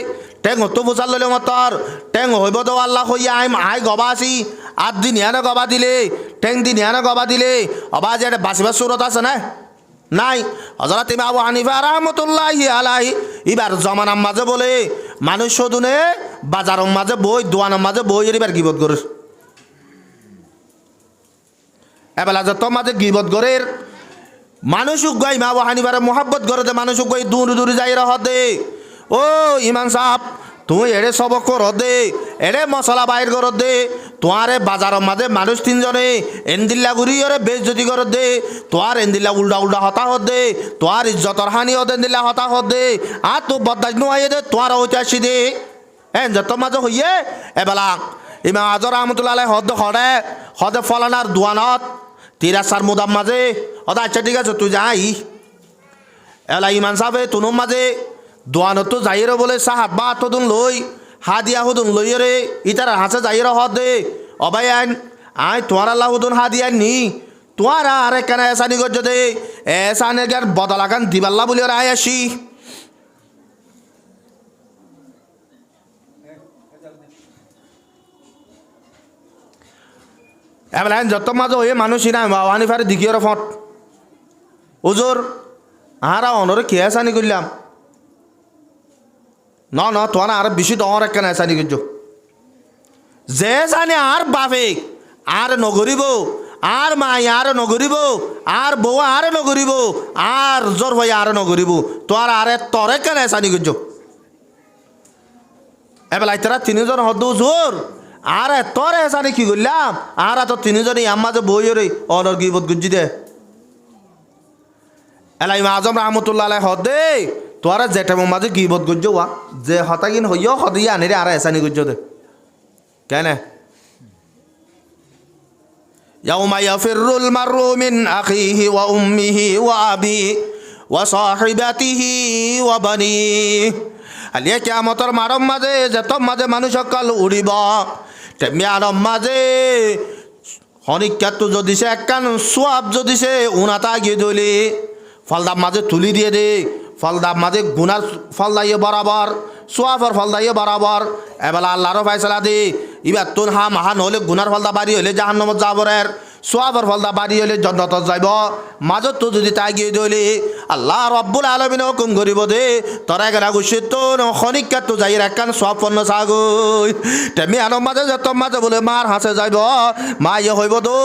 টেং হতো বুঝার লইলে মতর টেং হইব তো আল্লাহ হইয়া আই গবা আছি দিন ইয়ানে গবা দিলে টেং দিন ইয়ানে গবা দিলে অবা যে বাঁচিবার সুরত আছে না নাই হযরত ইমাম আবু হানিফা রাহমাতুল্লাহি আলাইহি এবার জমানার মাঝে বলে মানুষ শুধুনে বাজারের মাঝে বই দোয়ানের মাঝে বই এবার গিবত করে এবেলা যত মাঝে গিবত করে মানুষ উগাই ইমাম আবু হানিফার মোহাব্বত করে দে মানুষ উগাই দূর দূর যাই রহ দে ও ইমাম সাহেব তুই এড়ে সবক কর দে এড়ে মশলা বাইর কর দে তোমারে বাজারের মাঝে মানুষ তিনজনে এন্দিল্লা ঘুরি ওরে বেশ যদি কর দে তোয়ার এন্দিল্লা উল্টা উল্টা হতা হত দে তোয়ার ইজ্জতর হানি হত এন্দিল্লা হতা হত দে আর তো বদাজ নোয়াই দে তোয়ার হইতে আসি দে এন যত মাঝে হইয়ে এবেলা ইমাম আজর রহমতুল্লাহ আলাইহি হদ হরে হদে ফলানার দোয়ানত তিরাসার মুদাম মাঝে ওদা আচ্ছা ঠিক আছে তুই যাই এলা ইমান সাহেব তুনুম মাঝে দোয়ানত তো যাইরে বলে সাহাত বা তদুন লই হাদিয়া হুদুন লই রে ইতার হাসে যাইরে হদ দে অবাই আইন আই তোমার আল্লাহ হুদুন হাদিয়া নি তোমার আর কেন এসানি গজ্জ দে এসানে গার বদলাগান দিবাল্লা বলি আর আই আসি এবেলা যত মাঝে হয়ে মানুষই নাই বাবা হানিফারে দিকিয়ে ফট ওজোর আহারা অনরে কে এসানি করলাম ন তোমার আর বেশি ডর একখানে এসানি করছ যে জানে আর বাপে আর নগরিব আর মাই আর নগরিব আর বউ আর নগরিব আর জোর ভাই আর নগরিব তোর আরে তরে কেন এসানি করছ এবেলা তারা তিনজন হদ জোর আর তোর এসানি কি করলাম আর তো তিনজনই আমাদের বই রে অনর গিবত গুঞ্জি দে এলা ইমাম আজম রহমতুল্লাহ আলাইহি হদ দে তোরা যেটা মাঝে গিবত গুঞ্জ ওয়া যে হতাগিন হইয় হদিয়া আনে রে আর এসানি গুঞ্জ দে কেন ইয়াউমা ইয়াফিরুল মারু মিন আখিহি ওয়া উম্মিহি ওয়া আবি ওয়া সাহিবাতিহি ওয়া বানিহি আলিয়া কিয়ামতের মারম মাঝে যত মাঝে মানুষ সকল উড়িব তেমনি আরম মাঝে হনিকাত যদি সে একখান সোয়াব যদি সে উনাতা গিয়ে ধরলে ফলদার মাঝে তুলি দিয়ে দে ফলদার মাঝে গুনার ফল দাইয়ে বরাবর সোয়াবর ফল দাইয়ে বরাবর এবেলা আল্লাহরও ফাইসলা দে এবার তোর মাহান হলে গুনার ফলদা বাড়ি হলে জাহান্নামত যাবরের সোয়াবর ফলদা বাড়ি হলে জন্নত যাইব মাজত তো যদি তাই গিয়ে দইলে আল্লাহ রব্বুল আলামিন হুকুম করিব দে তোরা গেলা গুছিত তো খনিকাত তো যাই একখান সব পণ্য ছাগই তেমনি আনম মাঝে যত মাঝে বলে মার হাসে যাইব মা ইয়ে হইব তো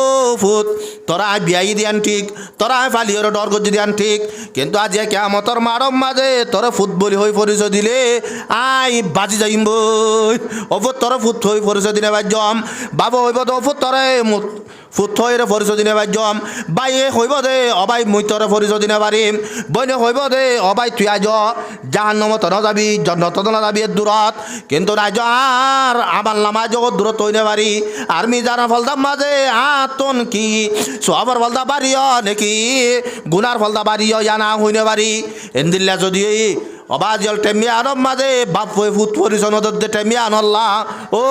ফুট তোরা আই বিয়াই দিয়ান ঠিক তোরা আই ফালিওর ডর গজি দিয়ান ঠিক কিন্তু আজ কিয়ামতর মারম মাঝে তোরা ফুট বলি হই পরিচয় দিলে আই বাজি যাইম বই অফুত তোরা ফুট হই পরিচয় দিনে বাজম বাবা হইব তো অফুত তোরে ফুট হইরে পরিচয় দিনে বাজম বাইয়ে হইব দে অবাই মুই তোরে পরিচয় দিনে পারিম বইনে হইব দে অবাই তুই আজ জাহান্নামত না যাবি জন্নত না যাবি দূরত কিন্তু রাজ আর আমার নামা জগৎ দূরত হইনে পারি আর মিজানের ফলদা মাঝে আতন কি সবার ফলদা বাড়িও নাকি গুনার ফলদা বাড়িও জানা হইনে পারি এন্দিল্লা যদি অবাজল টেমিয়ানর মাঝে বাপ ফুট পরিচন টেমিয়ানল্লা ও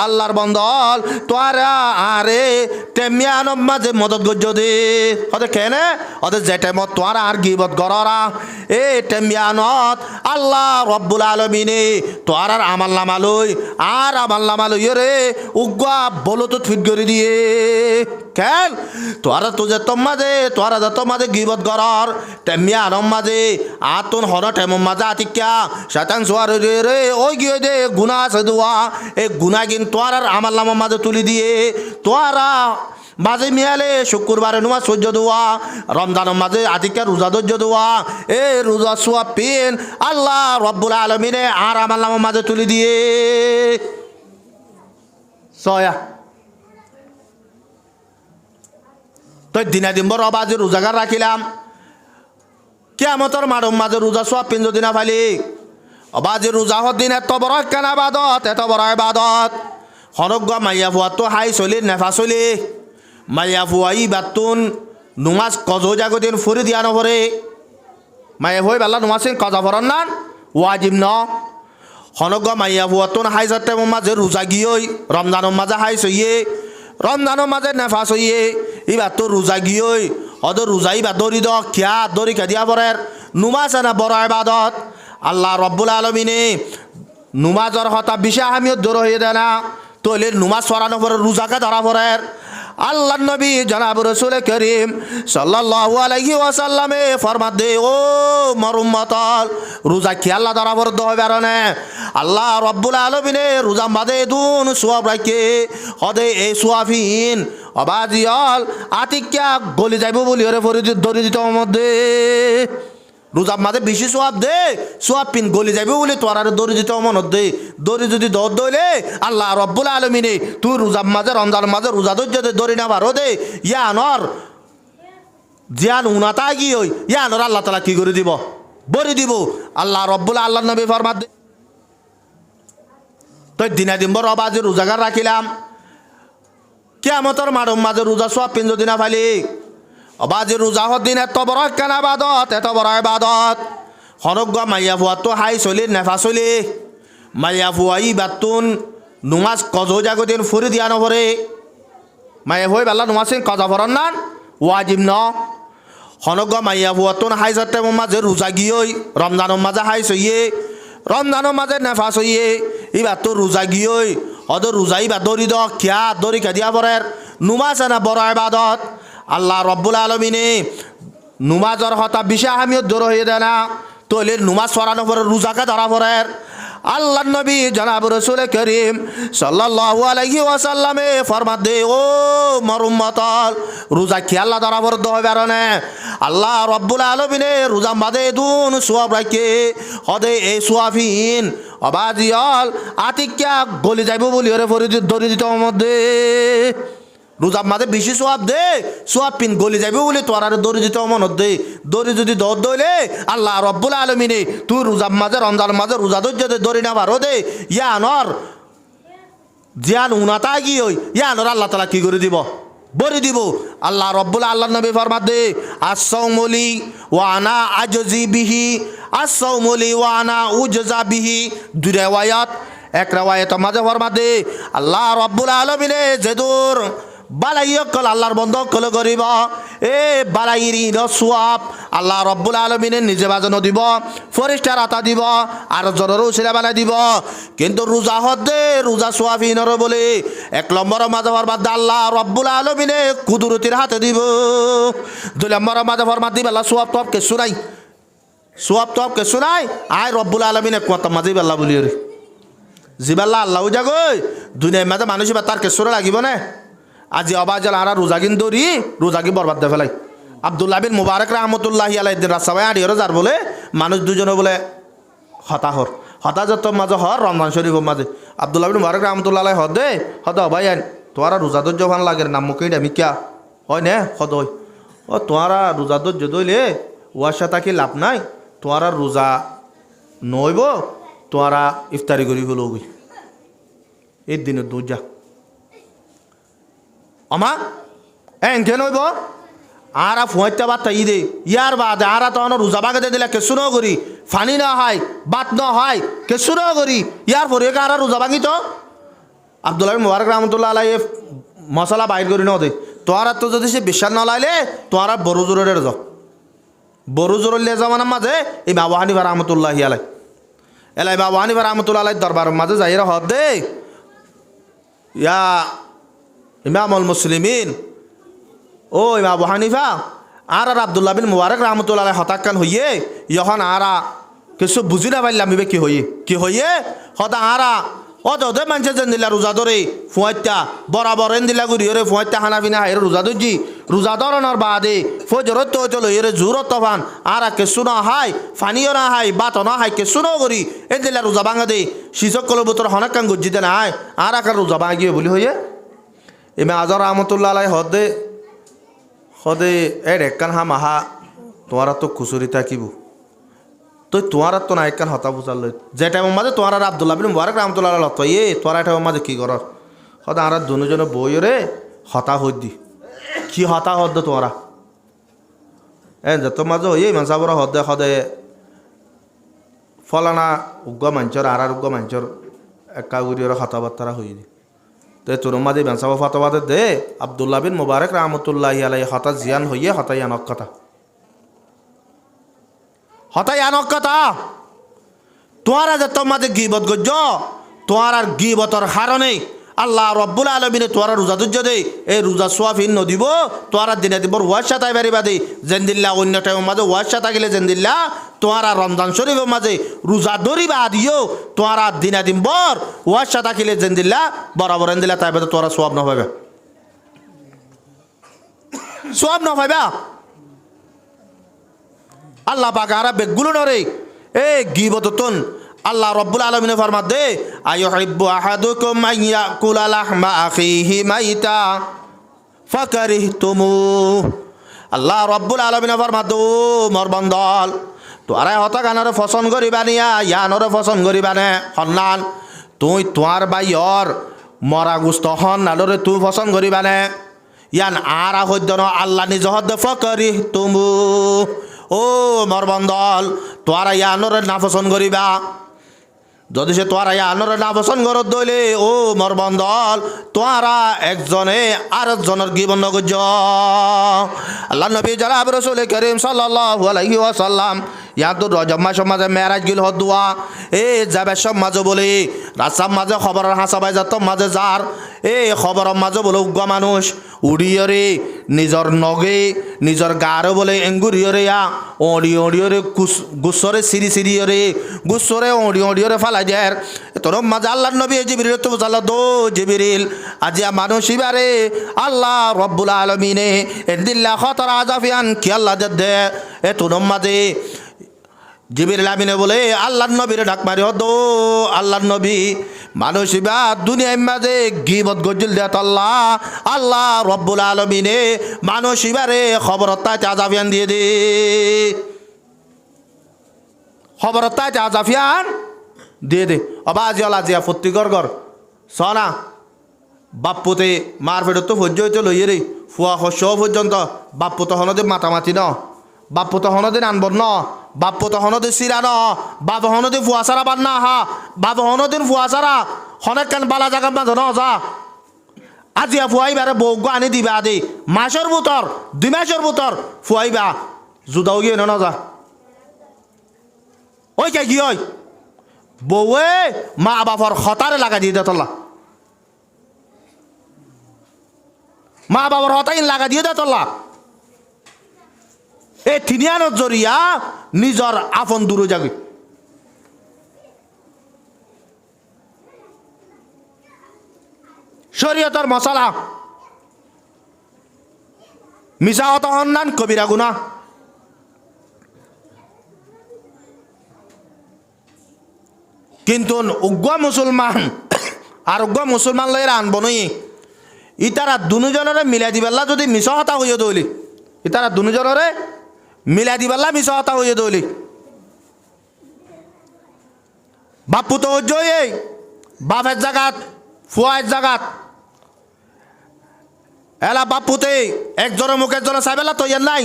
আল্লাহর বন্দল তোরা আরে টেমিয়ানর মাঝে মদত গজ্জ দে হতে কেনে হতে যে টাইমত তোরা আর গিবত গররা এ টেমিয়ানত আল্লাহ রব্বুল আলমিনে তোর আর আমার লামালই আর আমার লামালই রে উগা বলো তো ফিট করে দিয়ে কেন তোরা তো যে মাঝে তোরা যে মাঝে গিবত গরর টেমিয়ানর মাঝে আতন হর টেমর মাঝে আতিক্যা শয়তান সোয়ার রে ওই গিয়ে দে গুনাহ আছে দোয়া এই গুনাহ কিন্তু তোর আর আমার লামার মাঝে তুলি দিয়ে তোরা মাঝে মিয়ালে শুক্রবারে নুমাজ সহ্য দোয়া রমজানের মাঝে আতিকা রোজা ধৈর্য দোয়া এ রোজা সোয়া পিন আল্লাহ রব্বুল আলমিনে আর আমার নামের মাঝে তুলি দিয়ে সয়া তো দিনাদিন বড় বাজে রোজাগার রাখিলাম কেমতর মারম মাঝে রোজা সোয়া পিন যদি না ফালি অবাজে রোজা হর দিন এত বড় কেন আবাদত এত বড় আবাদত হনজ্ঞ মাইয়া ফুয়ার তো হাই চলি নেফা চলি মাইয়া ফুয়াই বাতুন নুমাজ কজ জাগতিন ফুরি দিয়া নভরে মাইয়া ফুয়াই বেলা নুমাজ কজা ফরন নান ওয়াজিব ন হনজ্ঞ মাইয়া ফুয়াতুন হাই যাতে মাঝে রোজা গিয়ে রমজানের মাঝে হাই চইয়ে রমজানের মাঝে নেফা চইয়ে ইবার তো রোজা গিয়ে অদ রোজাই বা দরি দ খিয়া দরি খেদিয়া পরের নুমাজ না বড় ইবাদত আল্লাহ রব্বুল আলমিনে নুমাজর হতা বিশা আমিও দূর হয়ে দেয় না তৈলে নুমাজ পড়ানো পরে রোজাকে ধরা পড়ের আল্লাহ নবী জনাব রসুল করিম সাল্লাল্লাহু আলাইহি ওয়াসাল্লামে ফরমাত দে ও মরুম্মতল রোজা কি আল্লাহ ধরা পড়ে দহ বেরনে আল্লাহ রব্বুল আলমিনে রোজা বাদে দুন সোয়াব রাখে হদে এই সোয়াফিন অবাজিয়াল আতিক্যা গলি যাইব বলি ওরে ধরে দিত মধ্যে রোজা মাঝে বেশি সোয়াব দে সোয়াব পিন গলি যাবে বলে তোর আর দড়ি দিতে মনত দে দড়ি যদি দৌড় দইলে আল্লাহ রব্বুল আলমিনে তুই রোজার মাঝে রমজান মাঝে রোজা ধৈর্য দড়ি না পারো দে ইয়ানর জিয়ান উনাতা গিয়ে ইয়ানর আল্লাহ তালা কি করে দিব বরি দিব আল্লাহ রব্বুল আল্লাহ নবী ফরমাত দে তো দিনাদিন বড় বাজে রোজাগার রাখিলাম কেমতর মারম মাঝে রোজা সোয়াব পিন যদি না ফালি অবাজে রোজা হর দিন এত বড় কেন আবাদত এত বড় আবাদত হনজ্ঞ মাইয়া ফুয়ার তো হাই চলি নেফা চলি মাইয়া ফুয়াই বাতুন নুমাজ কজ জাগতিন ফুরি দিয়া নভরে মাইয়া ফুয়াই বেলা নুমাজ কজা ফরন নান ওয়াজিব ন হনজ্ঞ মাইয়া ফুয়াতুন হাই যাতে মাঝে রোজা গিয়ে রমজানের মাঝে হাই চইয়ে রমজানের মাঝে নেফা চইয়ে ইবার তো রোজা গিয়ে অদ রোজাই বা দরি দ খিয়া দরি খেদিয়া পরের নুমাজ না বড় আবাদত আল্লাহ রব্বুল আলমিনে নুমাজর হতা বিশা আমিও দূর হয়ে দেয় না তৈলে নুমাজ পড়ানো পরে রোজাকে ধরা পড়ের আল্লাহ নবী জনাব রসুল করিম সাল্লাল্লাহু আলাইহি ওয়াসাল্লামে ফরমাত দে ও মরুম্মতল রোজা কি আল্লাহ ধরা পড়ে দহ বেরনে আল্লাহ রব্বুল আলমিনে রোজা বাদে দুন সোয়াব রাখে হদে এই সোয়াফিন অবাজিয়াল আতিক্যা গলি যাইব বলি ওরে ধরে দিত মধ্যে রোজা মাঝে বেশি সোয়াব দে সোয়াব পিন গলি যাবে বলে তোর আর দড়ি দিতে মনত দে দড়ি যদি দৌড় দইলে আল্লাহ রব্বুল আলমিনে তুই রোজা মাঝে রমজান মাঝে রোজা ধৈর্য দে দড়ি না পারো দে ইয়ানর জিয়ান উনাতা গিয়ে ইয়ানর আল্লাহ তালা কি করে দিব বরি দিব আল্লাহ রব্বুল আল্লাহ নবী ফরমাত দে আসসাউমুলি ওয়ানা আজজি বিহি আসসাউমুলি ওয়ানা উজজা বিহি দুই রিওয়ায়াত এক রিওয়ায়াত মাঝে ফরমাত দে আল্লাহ রব্বুল আলমিনে যেদুর বালাই কল আল্লাহর বন্ধ কল করিব এ বালাইরি সোয়াব আল্লাহ রব্বুল আলমিনে নিজে বাজানো দিব ফরিস্টার আতা দিব আর জনেরও ছেলে বানাই দিব কিন্তু রোজা হদে রোজা সোয়াফিনর বলে এক নম্বর মাঝে ফরমাত আল্লাহ রব্বুল আলমিনে কুদরতির হাতে দিব দুই নম্বর মাঝে ফরমাত দিব আল্লাহ সোয়াব টপ কেসু নাই সোয়াব টপ কেসু নাই আয় রব্বুল আলমিনে কত মাঝে বেল্লা বলি রে জিবাল্লা আল্লাহ যাগৈ দুনিয়ার মাঝে মানুষ বা তার কেসুরে লাগিব না আজি অবাজাল আরা রোজাগিন দৌড়ি রোজাগি বরবাদ দে ফেলাই আব্দুল্লাহ বিন মুবারক রহমতুল্লাহি আলাইহি দিন রাসাবাই আড়িয়র যার বলে মানুষ দুজনে বলে হতাহর হতাজত মাঝে হর রমজান শরীফের মাঝে আব্দুল্লাহ বিন মুবারক রহমতুল্লাহ আলাই হদে হদ ভাই আইন তোমারা রোজা ধৈর্য ভান লাগে নাম মুখে ডামি কিয়া হয় নে হদ ও তোমারা রোজা ধৈর্য দইলে ওয়াশা থাকি লাভ নাই, তোরা রোজা নইব, তোরা ইফতারি করি হলো এই দিনের দুধ যা আমা এনকে নইব আরা ফুঁয়াইতে বাদ তাই দে ইয়ার বাদে আরা তখন রোজা বাগাতে দিলে কেসু ন করি ফানি না হয় বাত ন হয় কেসু ন করি ইয়ার পরে আরা রোজা বাগি তো আব্দুল্লাহ মুবারক রহমতুল্লাহ আলাই মশলা বাইর করি ন দে তোরা তো যদি সে বিশ্বাস নলাইলে তোরা বড় জোরের যাও বড় জোরের লে যাওয়ার মাঝে এই বাবু হানিফা রহমতুল্লাহ আলাই এলাই বাবু হানিফা রহমতুল্লাহ আলাই দরবারের মাঝে যাইরা হদ দে ইয়া ইমামুল মুসলিমিন ও ইমাম আবু হানিফা আর আব্দুল্লাহ বিন মুবারক রহমতুল্লাহ আলাই হতাক্কান হইয়ে যখন আরা কিছু বুঝি না পারলাম কি হইয়ে হতা আরা অদে মানুষের যেন দিলা রোজা ধরে ফুঁয়াইতা বরাবর এন দিলা গুড়ি রে ফুঁয়াইতা খানা পিনা হাই রোজা ধরছি রোজা ধরনের বাদে ফজরত তো চলো এরে জোরত তফান আর কেসু না হাই ফানিও না হাই বাত না হাই কেসু ন করি এন দিলা রোজা ভাঙা দে শিশক কল বুতর হনাক্কান গজ্জিতে না হাই আর আকার রোজা ভাঙিয়ে বলি হইয়ে ইমাম আজর রহমতুল্লাহ আলাই হদে এর একখান হা মাহা তোমার তো খুচুরি থাকিব তো তোমার তো না একখান হতা বুঝার লই যে টাইমের মাঝে তোমার আর আব্দুল্লাহ বিন মুবারক রহমতুল্লাহ লত এ তোরা টাইমের মাঝে কি কর হদা আর দুজনে বই রে হতা হই দি কি হতা হদ তোরা যত মাঝে হইয়ে মানসাবর হদে হদে ফলানা উগ্র মাঞ্চর আর উগ্র মাঞ্চর একা গুড়ি ওরা হতাবার্তারা হই দি তো তোর মাঝে বেঞ্চাব ফতবাদে দে আব্দুল্লাহ বিন মুবারক রহমতুল্লাহ আলাই হঠাৎ জিয়ান হইয়ে হতাই আনক কথা তোরা যে তোর মাঝে গিবত গজ্জ তোর আর গিবতর হারণে আল্লাহ রব্বুল আলমিনে তোরা রোজা দুর্য দে এই রোজা সোয়াফিন নদিব তোরা দিনে দিবর ওয়াশা তাই বাড়িবা দে জেন্দিল্লা অন্য টাইমের মাঝে ওয়াশা থাকিলে জেন্দিল্লা তোরা রমজান শরীফের মাঝে রোজা ধরিবা দিও তোরা দিনা দিন বর ওয়াশা থাকিলে জেন্দিল্লা বরাবর এন্দিল্লা তাই বাদে তোরা সোয়াব না পাইবা আল্লাহ পাক আরা বেগুলো নরে এ গিবতন আল্লাহ রব্বুল আলমিনে ফরমাত দে আইয়ুহিব্বু আহাদুকুম আন ইয়াকুলা লাহমা আখিহি মাইতা ফাকারিহতুমু আল্লাহ রব্বুল আলমিনে ফরমাত দো মোর বন্দল তোরা হতা গানরে পছন্দ করিবা নিয়া ইয়ানরে পছন্দ করিবা নে সন্নান তুই তোয়ার বাইয়র মরা গুস্ত হন্নালরে তুই পছন্দ করিবা নে ইয়ান আর হদ্য আল্লাহ নিজ হদ্দ ফাকারিহতুমু ও মোর বন্দল তোরা ইয়ানরে না পছন্দ করিবা যদি সে তোরা ইয়ানরে না পছন্দ করত দইলে ও মোর বন্দল তোরা একজনে আরেকজনের গিবন নগজ আল্লাহ নবী জনাব রাসূল করিম সাল্লাল্লাহু আলাইহি ওয়াসাল্লাম ইয়াদুর রজব মাসের মাঝে মেরাজ গিল হদুয়া এ যাবে সব মাঝে বলে রাস্তার মাঝে খবরের হাসাবাই যাত মাঝে যার এ খবরের মাঝে বলে উগ্র মানুষ উড়িয়রে নিজর নগে নিজর গারে বলে এঙ্গুরিয়রে অড়িয়রে গুসরে সিরিয়রে গুসরে অড়িয়রে ফালাই দেয় তোর মাঝে আল্লাহ নবী জিবরিল তো বুঝাল্লা দো জিবরিল আজিয়া মানুষ ইবারে আল্লাহ রব্বুল আলমিনে এদিল্লা খতর আজাফিয়ান কি আল্লাহ দে এ তোর মাঝে জিবরিল আমিনে বলে আল্লাহ নবীরে ডাক মারি হদো আল্লাহ নবী মানুষ বা দুনিয়ার মাঝে গিবত গজিল দেত আল্লাহ রব্বুল আলমিনে মানুষ ইবারে খবরত্তা আজাফিয়ান দিয়ে দে খবরত্তা আজাফিয়ান দিয়ে দে অবা আজিয়াল আজিয়া ফত্তিকর গর সনা বাপ্পুতে মার ফেরত তো ভোজ্য হইতে লইয়ে রে ফুয়া হস্য পর্যন্ত বাপ্পু তো হনদে মাতামাতি ন বাপ্পু তো হনদে আনবর ন বাপ্পু তো হনদে সিরা ন বাপ হনদে ফুয়া সারা বান না হা বাপ হনদিন ফুয়া সারা হনেক কান বালা জায়গা বাঁধ ন যা আজিয়া ফুয়াইবারে বৌগ আনি দিবা দে মাসের বুতর 2 মাসের বুতর ফুয়াইবা জুদাও গিয়ে ন যা ওই কে কি ওই বউয়ে মা বাপর হতারে লাগা দিয়ে দেতলা মা বাবার হতাইন লাগা দিয়ে দেতলা এ তিনিয়ানোর জরিয়া নিজর আপন দূরে যাবে শরীয়তের মশালা মিশা হত হন্নান কবিরা গুনা কিন্তু উগ্র মুসলমান আর উগ্র মুসলমান লইরা আনব নই ইতারা দুজনরে মিলাই দিবেলা যদি মিশা হতা হইয়া দইলি ইতারা দুজনরে মিলাই দিবাল্লা মিশা হতা হয়ে দৌলি বাপু তো জয়ে বাপের জাগাত ফুয়ার জাগাত এলা বাপুতে একজনের মুখের জন্য চাইবেলা তো ইয়ার নাই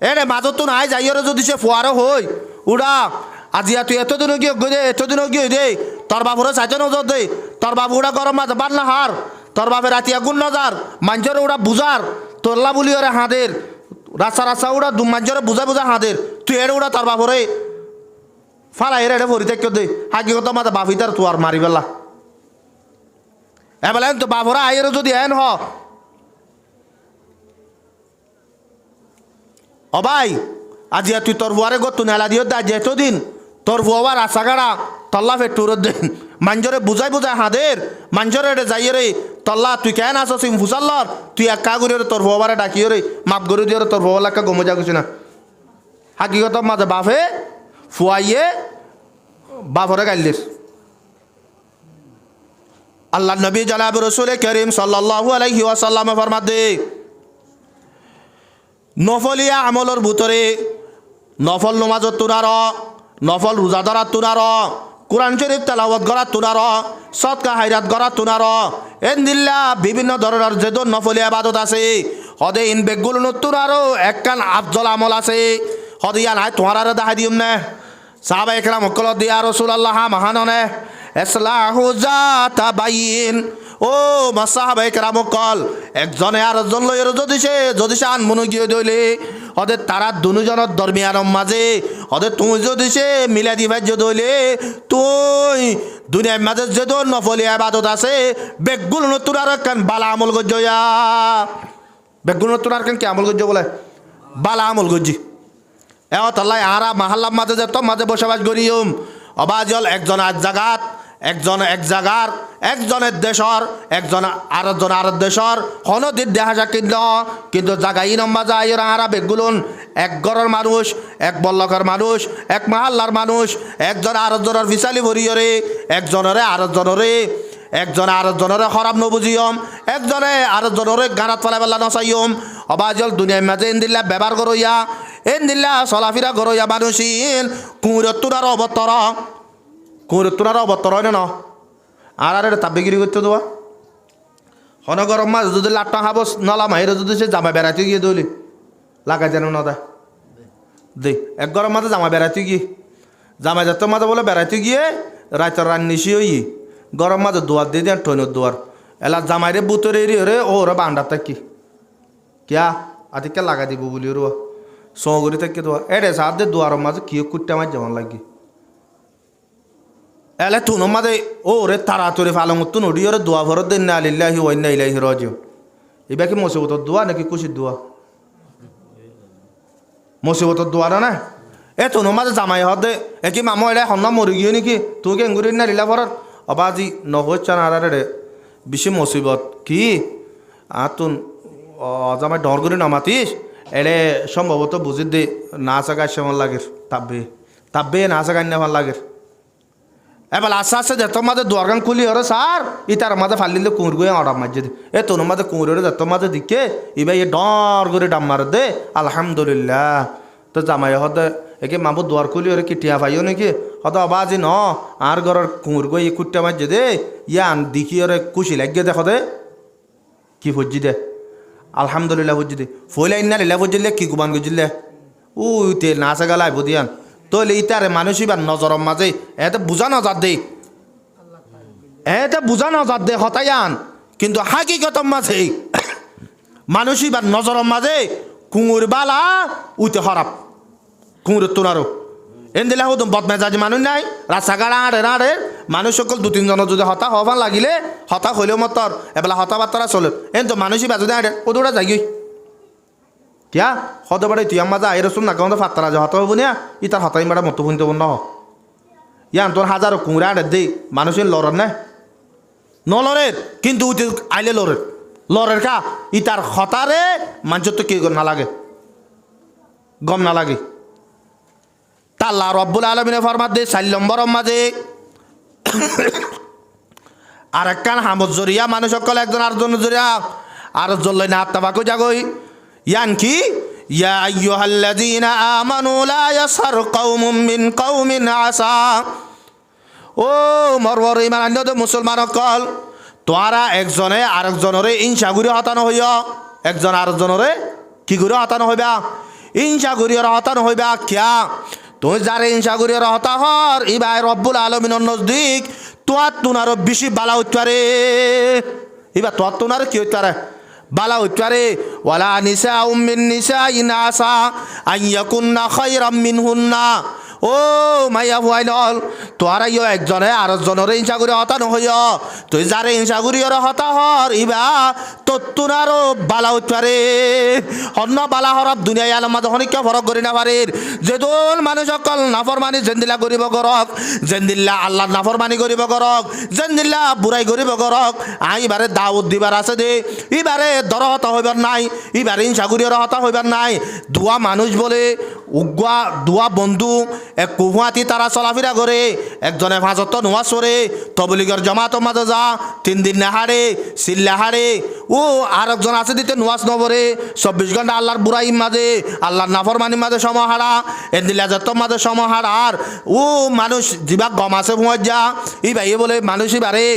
এরে মাজত তো নাই যাইরে যদি সে ফুয়ারও হই উড়া আজিয়া তুই এতদিনও গিয়ে দে এতদিনও গিয়ে দে তোর বাপুরে চাইতে নজর দে তোর বাবু উড়া গরম মাঝে বান না হার তোর বাপের রাতিয়া গুণ নজার মাঞ্জরে উড়া বুঝার তোরলা বলি ওরে হাঁদের রাস্তা রাস্তা উড়া মাঞ্জরে বুঝা বুঝা হাঁদের তুই এর উড়া তোর বাপরে ফালা এর এটা ভরি থাকি দে হাকিগত মাঝে বাপিতার তুয়ার মারি বেলা এবেলা তো বাপরা আইয়ের যদি এন হ ও ভাই আজিয়া তুই তোর বুয়ারে গো তুই নেলা দিও দা যেত দিন তোর বুয়ার আশা গাড়া তল্লা ফেটুর দিন মাঞ্জরে বুঝাই বুঝাই হাঁদের মাঞ্জরে রে যাইয়ে রে তল্লা তুই কেন আসস ফুসাল্লর তুই এক কা করি তোর বুয়ারে ডাকিও রে মাপ গরু দিয়ে তোর বুয়ালাকা গমে যা কিছু না হাকিগত মাঝে বাপে ফুয়াইয়ে বাপরে গাইলির আল্লাহ নবী জনাব রসুল করিম সাল্লাল্লাহু আলাইহি ওয়াসাল্লাম ফরমাতে নফলিয়া আমলর ভিতরে নফল নমাজত তুনার নফল রোজা ধরার তুনার কোরআন শরীফ তেলাওয়াত করার তুনার সৎকা হাইরাত করার তুনার এন্দিল্লা বিভিন্ন ধরনের যে নফলিয়া ইবাদত আছে হদে ইন বেগুলো তুনারও একখান আফজল আমল আছে হদে ইয়া নাই তোমার দেখাই দিম না সাহাবা একরাম মক্কল দিয়া রাসূলুল্লাহ মহাননে ইসলাহু জাতা বাইন ও মাসাহাবা একরাম মক্কল একজনে আর একজন লইর যদি সে আন মনো গিয়ে দইলে হদে তারা দুজনের দরমিয়ানের মাঝে হদে তুই যদি সে মিলা দিবাই দইলে তুই দুনিয়ার মাঝে যে নফলি ইবাদত আছে বেগুল নতুন আর কান বালা আমল গজ্জয়া বেগুল নতুন আর কান কি আমল গজ্জ বলে বালা আমল গজ্জি তাল্লাই আরা মাহাল্লার মাঝে যেত মাঝে বসবাস করিম অবাজল একজন আজ জাগাত একজন এক জাগার একজনের দেশর একজন আরেকজন আরেক দেশর হনদির দেখা যা কিন্তু জাগাই নম্বা যায় আরা বেগুলুন এক ঘরের মানুষ এক বল্লকের মানুষ এক মাহাল্লার মানুষ একজন আরেকজনের বিচালি ভরিয়রে একজনরে আরেকজনরে একজনে আরেকজনরে খরাব নবুঝিয়ম একজনে আরেকজনরে গানাত ফেলা বেলা নচাইম অবাজল দুনিয়ার মাঝে এনদিল্লা ব্যবহার করইয়া এনদিল্লা চলাফিরা করইয়া মানুষিন কুঁড়ের অবতর হয় না আর আরে তাব্বিগিরি করতে দেওয়া হন গরম মাছ যদি লাট্টা খাবো নলা মাহিরে যদি সে জামা বেড়াতে গিয়ে দলি লাগাই যেন না দেয় দে এক গরম মাঝে জামা বেড়াতে গিয়ে জামা যাতে মাঝে বলে বেড়াতে গিয়ে রাতের রান্নিসি হই গরম মাঝে দুয়ার দিয়ে দেন ট্রেনের দুয়ার এলা জামাইরে বুতরে এরি রে ও ওরা বান্ডার থাকি কিয়া আদিকে লাগাই দিব বলি রুয়া সগরি থাকি দোয়া এড়ে সার দে দুয়ারের মাঝে কি কুট্টা মাছ যেমন লাগি এলে তুন মাঝে ও রে তাড়াতাড়ি ফালং তুন উড়ি ওরে দোয়া ভরত দিন না আলিল্লাহি ওয়া ইন্না ইলাইহি রাজিউন এবার কি মুসিবতর দোয়া নাকি খুশির দোয়া মুসিবতর দোয়া না এ তুন মাঝে জামাই হদে এ কি মামো এড়ে হন্না মরি গিয়ে নাকি তুই কে এঙ্গুরি না লীলা ভরত অবাজি নহচ্ছান আর রে বেশি মুসিবত কি আর তুন জামাই ডর করে নামাতিস এড়ে সম্ভবত বুঝি দে না চাগাই সেমন লাগে তাব্বে না চাগাই নেওয়ার লাগে এবার আস্তে আস্তে যেত মাঝে দোয়ারগান খুলি ওরে সার ই তার মাঝে ফালিলে কুঁড় গুয়ে অর্ডার মাঝে দি এ তোর মাঝে কুঁড়ে যেত মাঝে দিকে এবার এ ডর করে ডাম মার দে আলহামদুলিল্লাহ তো জামাই হদে একে মাবু দোয়ার খুলি ওরে কি টিয়া পাইও নাকি হদ আবাজি ন আর ঘরের কুঁড় গই ই কুট্টা মাঝে দে ইয়ান দেখি ওরে খুশি লাগিয়ে দেখো দে কি ফজ্জি দে আলহামদুলিল্লাহ ফজ্জি দে ফইলা ইন্না লীলা ফজ্জিলে কি গুবান গজিলে উই তে নাচা গালাই বুদিয়ান তৈলে ইতারে মানুষই বা নজরম মাঝে এতে বুঝা নজার দে হতায়ান কিন্তু হাকিকতম মাঝে মানুষই বা নজরম মাঝে কুঁড় বালা উইতে হরাপ কুঁড় তোনারও এনদিলা হতো বদমেজাজি মানুষ নাই রাস্তাঘাট আড়ে মানুষ সকল দু তিনজন যদি হতা হওয়ান লাগিলে হতা হইলেও মতর এবেলা হতা বার্তারা চলে এন তো মানুষই বা যদি আড়ে ও দৌড়া যাই কিয়া হতে পারে তুই আমার যা এরসুন না কেমন ফাত্তারা যে হতা হবো না ই তার হতাই মারা মতো শুনতে বন্ধ ইয়ান তোর হাজারো কুঁড়া আড়ে দেই মানুষের লড়ের না নলরের কিন্তু উঠে আইলে লড়ের কা ই তার হতারে মানুষের তো কি না লাগে গম না লাগে তা আল্লাহ রব্বুল আলমিনে ফরমাত দে 4 নম্বর মাঝে আর একখান হামদ জরিয়া মানুষ সকল একজন আরেকজন জরিয়া আর জ্বললে না আত্মাবাকু জাগই ইয়ান কি ইয়া আইয়ুহাল্লাযীনা আমানু লা ইয়াসহার কওমুম মিন কওমিন আসা। ও মরবর ইমান আনন্দ মুসলমান সকল, তোরা একজনে আরেকজনরে ইনসা করি হতানো হইয়া, একজন আরেকজনরে কি করে হতানো হইবা? ইনসা করিয়া হতানো হইবা। কিয়া তুই যারে ইনসা করিয়া হতা হর ইবাই রব্বুল আলমিনের নজদিক তোয়ার তুনারও বেশি বালা উচ্চারে, এবার তোয়ার তুনার কি উচ্চারে বালা উচ্চারে। ওয়ালা নিসা উম্মিন নিসা ইন আসা আইয়াকুন্না খায়রাম মিনহুন্না। ও মাইয়া ফুয়াইনল, তোরা ইয় একজনে আরেকজনরে ইনসা করি হতানো হইয়া, তুই যারে ইনসা করি হতা হর ইবা তোনারও বালা উচ্চারে। অন্য বালা হরব দুনিয়ায় আলম মাঝে অনেককে ফরক করি না পারে। যেদল মানুষ সকল নাফরমানি জেন্দিল্লা করিব করক, জেন্দিল্লা আল্লাহ নাফরমানি করিব করক, জেন্দিল্লা বুড়াই করিব করক, আইবারে দাউদ দিবার আছে দে, ইবারে দর হতা হইবার নাই, ইবারে ইনসা করি হতা হইবার নাই। দুয়া মানুষ বলে উগুয়া দুয়া বন্ধু এক কুহুয়াতি তারা চলাফেরা করে, একজনে ফাঁসত নোয়াজ করে, তবলিগর জমাতর মাঝে যা 3 দিন নাহারে চিল্লা হারে। ও আর একজন আছে দিতে নোয়াজ নবরে 24 ঘন্টা আল্লাহর বুড়াইম মাঝে আল্লাহর নাফরমানির মাঝে সমাহারা, এদিল্লা যত মাঝে সমাহারা। আর ও মানুষ যিবা গম আছে ফুঁয়ার যা ই ভাইয়ে বলে মানুষ ইবারে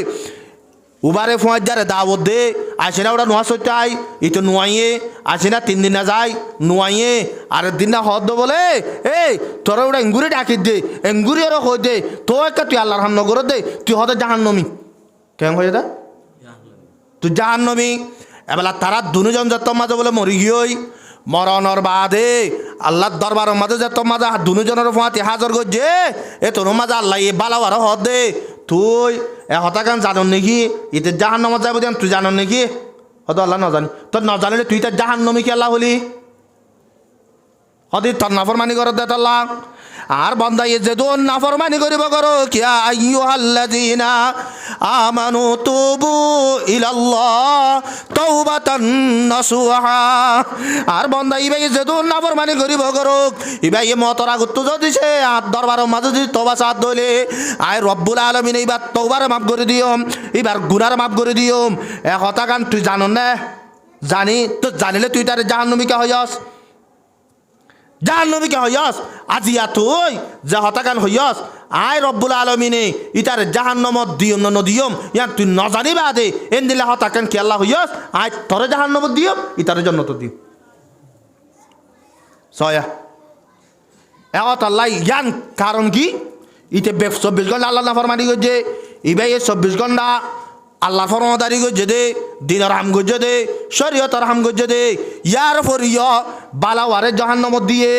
উবারে ফুঁয়ার যারে দাওয়াত দে আসে না, ওটা নোয়াজ হইতে আই ইতো নোয়াইয়ে আসে না, 3 দিন না যায় নোয়াইয়ে আর দিন না হদ বলে এই তোরা ওটা এঙ্গুরি ডাকি দে, এঙ্গুরি ওরা হয়ে দে তো একটা তুই আল্লাহর হাম নগর দে, তুই হতে জাহান্নমি কেমন হয়ে দা তুই জাহান্নমি। এবেলা তারা দুজন যত মাঝে বলে মরি গিয়েই মরণর বাদে আল্লাহর দরবারের মাঝে যত মাঝে দুজনের ফাঁতি হাজর করছে এ তোর মাঝে আল্লাহ এ বালাও আরো হদ দে। তুই এ হতাকান জানন নাকি এতে জাহান্নামত যাবো দেন, তুই জানন নাকি? হয়তো আল্লাহ না জানি, তোর না জানিলে তুই তার জাহান্নমি কি আল্লাহ হলি? হদি তোর নাফরমানি করত দে আল্লাহ। আর বান্দা এ যেদন নাফরমানি করিব করো কিয়া আইয়ুহাল্লাযীনা আমানু তুবু ইলাল্লাহ তাওবাতান নাসুহা। আর বান্দা ইবাই যেদন নাফরমানি করিব করো ইবাই মতরা গুত্ত দিছে আর দরবারের মাঝে যদি তওবা সাদ দইলে আয় রব্বুল আলামিন এইবার তওবার মাফ করে দিও, এবার গুনার মাফ করে দিও। এ কথা গান তুই জানো না? জানি তো, জানিলে তুই তার জাহান্নামীকে হইয়াস, জাহান্নবীকে হইয়াস আজিয়া তুই যে হতাকান হইয়াস আয় রব্বুল আলমিনে ইতার জাহান্নমত দিয়ম ন দিয়ম ইয়ান তুই নজানি বাদে এন দিলে হতাকান কি আল্লাহ হইয়াস আয় তরে জাহান্নমত দিয়ম ইতার জন্য তো দিম সয়া এত আল্লাহ ইয়ান কারণ কি ইতে 24 ঘন্টা আল্লাহ নাফরমানি করছে, ইবাই 24 ঘন্টা আল্লাহ ফরমাদারি করছে দে, দিনের হাম করছে দে, শরীয়তের হাম করছে দে, ইয়ার ফরিয় বালাওয়ারে জাহান্নামত দিয়ে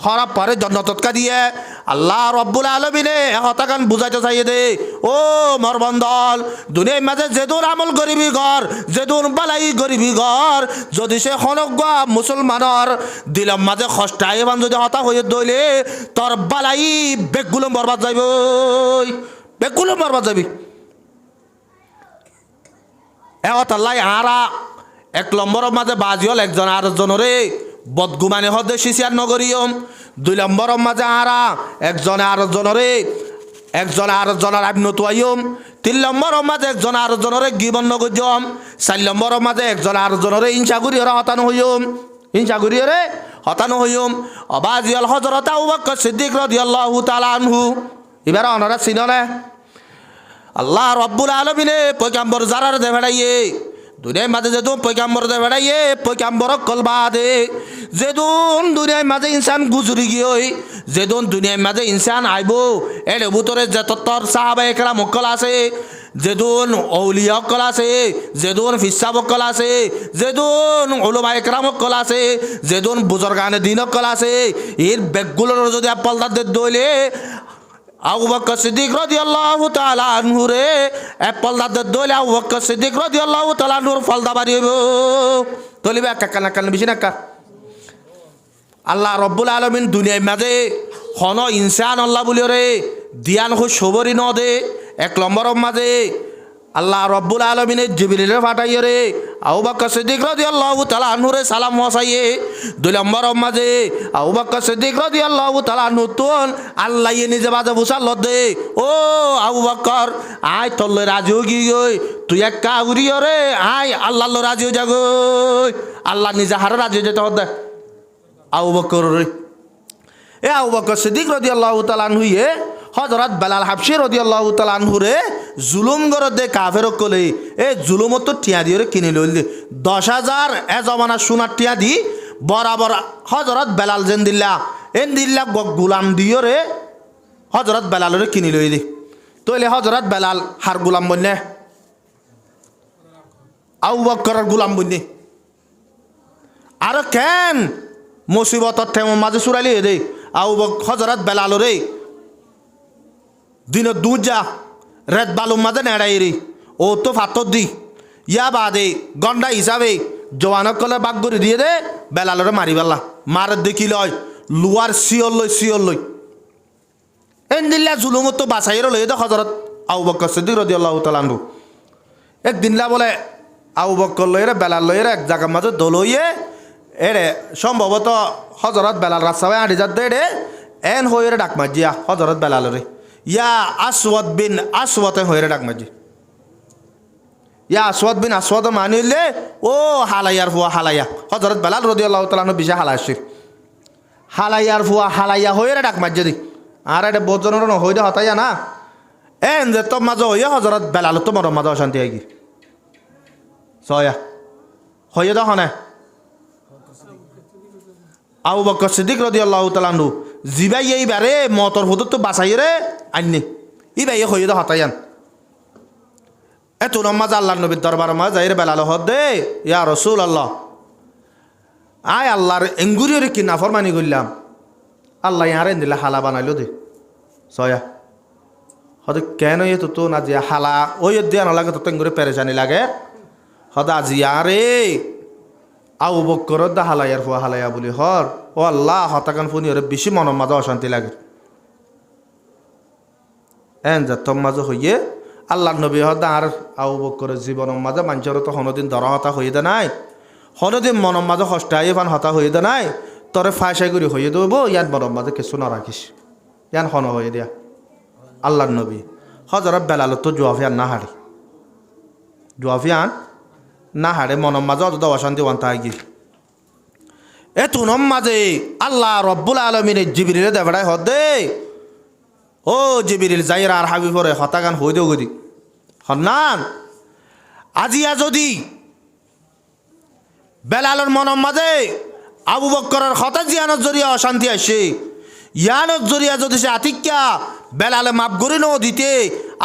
খারাপ পারে জন্নতকা দিয়ে আল্লাহ রব্বুল আলামিনে হতাকান বুঝাইতে চাইয়ে দে। ও মরবন্দল দুনিয়ার মাঝে যেদুর আমল গরিবি ঘর, যেদুর বালাই গরিবি ঘর, যদি সে হনজ্ঞা মুসলমানের দিলাম মাঝে খস্টাই এবার যদি হতা হয়ে দইলে তোর বালাই বেগগুলো বরবাদ যাইব, বেগগুলো বরবাদ যাবি। এলাই আরা 1 নম্বরের মাঝে বাজি হল একজন আরেকজনরে বদগুমানি হদে শিশিয়ার নগরীয়ম। 2 নম্বরের মাঝে আরা একজনে আরেকজনের আবনত আইম। 3 নম্বরের মাঝে একজন আরেকজনরে গিবন নগরম। 4 নম্বরের মাঝে একজন আরেকজনরে ইনসাগুরি ওরা হতানো হইম, ইনসাগুরি ওরে হতানো হইম। অবাজি হল হযরত আবু বকর সিদ্দিক রাদিয়াল্লাহু তাআলা আনহু। এবার ওনারা চিনলে আল্লাহ রব্বুল আলমিনে পয়গাম্বর জারার দে ভেড়াইয়ে দুনিয়ার মাঝে যেদুন পয়গাম্বর দে ভেড়াইয়ে পয়গাম্বর কলবা দে, যেদুন দুনিয়ার মাঝে ইনসান গুজরি গিয়ে যেদুন দুনিয়ার মাঝে ইনসান আইব এর ভিতরে যত তোর সাহাবা একরাম মক্কল আছে, যেদুন অলিয়া অক্কল আছে, যেদুন ফিসাব অক্কল আছে, যেদুন উলামা একরাম অক্কল আছে, যেদুন বুজুর্গানে দিন অক্কল আছে, এর বেগগুলোর যদি আপলদার দইলে আবু বকর সিদ্দিক রাদিয়াল্লাহু তাআলা আনহু রে অ্যাপল দাদ দইলে আবু বকর সিদ্দিক রাদিয়াল্লাহু তাআলা আনহুর ফলদা বাড়ি হইব তলিবে একা না কান বেশি না কা। আল্লাহ রব্বুল আলামিন দুনিয়ার মাঝে হন ইনসান আল্লাহ বলি রে দিয়ান হো সবরি ন দে। 1 নম্বরের মাঝে আল্লাহ রব্বুল আলমিনে জিবরিলে ফাটাইয়ে রে আবু বকর সিদ্দিক রাদিয়াল্লাহু তাআলা আনহু রে সালাম হসাইয়ে। 2 নম্বরের মাঝে আবু বকর সিদ্দিক রাদিয়াল্লাহু তাআলা আনহু তোন আল্লাহ নিজে বাজে বুসাল দে। ও আবু বকর আয় তোর রাজি হই গই, তুই এক কাউরিও রে আয় আল্লাহ রাজি হয়ে যাগো, আল্লাহ নিজে হারে রাজি যেতে হতে আবু বকর এ আবু বকর সিদ্দিক রাদিয়াল্লাহু তাআলা আনহু এ হযরত বেলাল হাবশী রাদিয়াল্লাহু তাআলা আনহু রে জুলুম গরে দে কাফের কলে এ জুলুমত তো টিয়া দিয়ে কিনে লইল 10,000 এ জমানা সোনার টিয়া দি বরাবর হযরত বেলাল যেন দিল্লা এন দিল্লা গোলাম দিও রে হযরত বেলালরে কিনে লই দি তইলে হযরত বেলাল হার গোলাম বন্নে আবু বকরের গোলাম বন্নে আর কেন মুসিবতর ঠেম মাঝে চুরাইলি দে আবু বকর হযরত বেলালরে দিন দুজা রেত বালুর মাঝে নেড়াই রে ও তো ফাতর দি ইয়া বাদে গন্ডা হিসাবে জওয়ানক কলে বাগ করে দিয়ে দে বেলালরে মারি পেলা মার দেখি লয় লুয়ার শিওর লই এন দিল্লা জুলুমত তো বাঁচাইর লই দে হযরত আবু বকর সিদ্দিক রাদিয়াল্লাহু তাআলা আনহু একদিনলা বলে আবু বকর লইরে বেলাল লইরে এক জায়গার মাঝে দলইয়ে এরে সম্ভবত হযরত বেলাল রাস্তায় আড়ি যাত দে এন হইরে ডাক মাজিয়া হযরত বেলালরে ইয়া আসওয়াদ বিন আসওয়াতে হইরে ডাক মাজি ইয়া আসওয়াদ বিন আসওয়াদ মানিলে ও হালাইয়ার ফুয়া হালাইয়া হযরত বেলাল রাদিয়াল্লাহু তাআলা আনহু বিশা হালাইছির হালাইয়ার ফুয়া হালাইয়া হইরে ডাক মাজি দি আর এটা বজনের ন হইদে হতাইয়া না এন যে তোর মাঝে হইয়া হযরত বেলাল তোমার মাঝে অশান্তি আইগি সয়া হইয়া দেখো না আবু বকর সিদ্দিক রাদিয়াল্লাহু তাআলা আনহু জিবাই এইবারে মতর হুদুত তো বাঁচাই রে আইনে ইবাই হইয়া হতাইয়ান এত নমাজ আল্লাহর নবীর দরবার মা যাইরে বেলাল হদ দে ইয়া রাসূলুল্লাহ আয় আল্লাহর এঙ্গুরিয়র কি নাফরমানি করলাম আল্লাহ ইয়ারে দিলে হালা বানাইলো দে সয়া হদ কেন এ তো না যে হালা ওই দিয়া না লাগে তো তেঙ্গুরে পেরেশানি লাগে হদ আজি ইয়ারে আবু বকর দা হালাইয়ার ফুয়া হালাইয়া বলি হর ও আল্লাহ হতাকান ফুনি ওরে বেশি মনের মাঝে অশান্তি লাগে এন যা তোর মাঝে হইয়ে আল্লাহ নবী হদা আর আবু বকরের জীবনের মাঝে মানুষের তো হনদিন দরা হতা হইয়ে দে নাই হনদিন মনের মাঝে হস্তাই ফান হতা হইয়ে দে নাই তোরে ফাঁসাই করে হইয়ে দেব ইয়ান মনের মাঝে কিছু না রাখিস ইয়ান হন হয়ে দিয়া আল্লাহ নবী হজরত বেলাল তো জুয়াফিয়ান না হারি জুয়াফিয়ান না হারে মনের মাঝে অত অশান্তি ওয়ান্তা গি এ তুনম মাঝে আল্লাহ রব্বুল আলমিনের জিবিরিলে দেবড়াই হদ দে ও জিবিরিল যাইরা আর হাবি পরে হতাগান হই দেও গদি হন্নান আজিয়া যদি বেলালের মনের মাঝে আবু বকরের হতা জিয়ানোর জরিয়া অশান্তি আসে ইয়ানোর জরিয়া যদি সে আতিক্যা বেলালে মাপ করি ন দিতে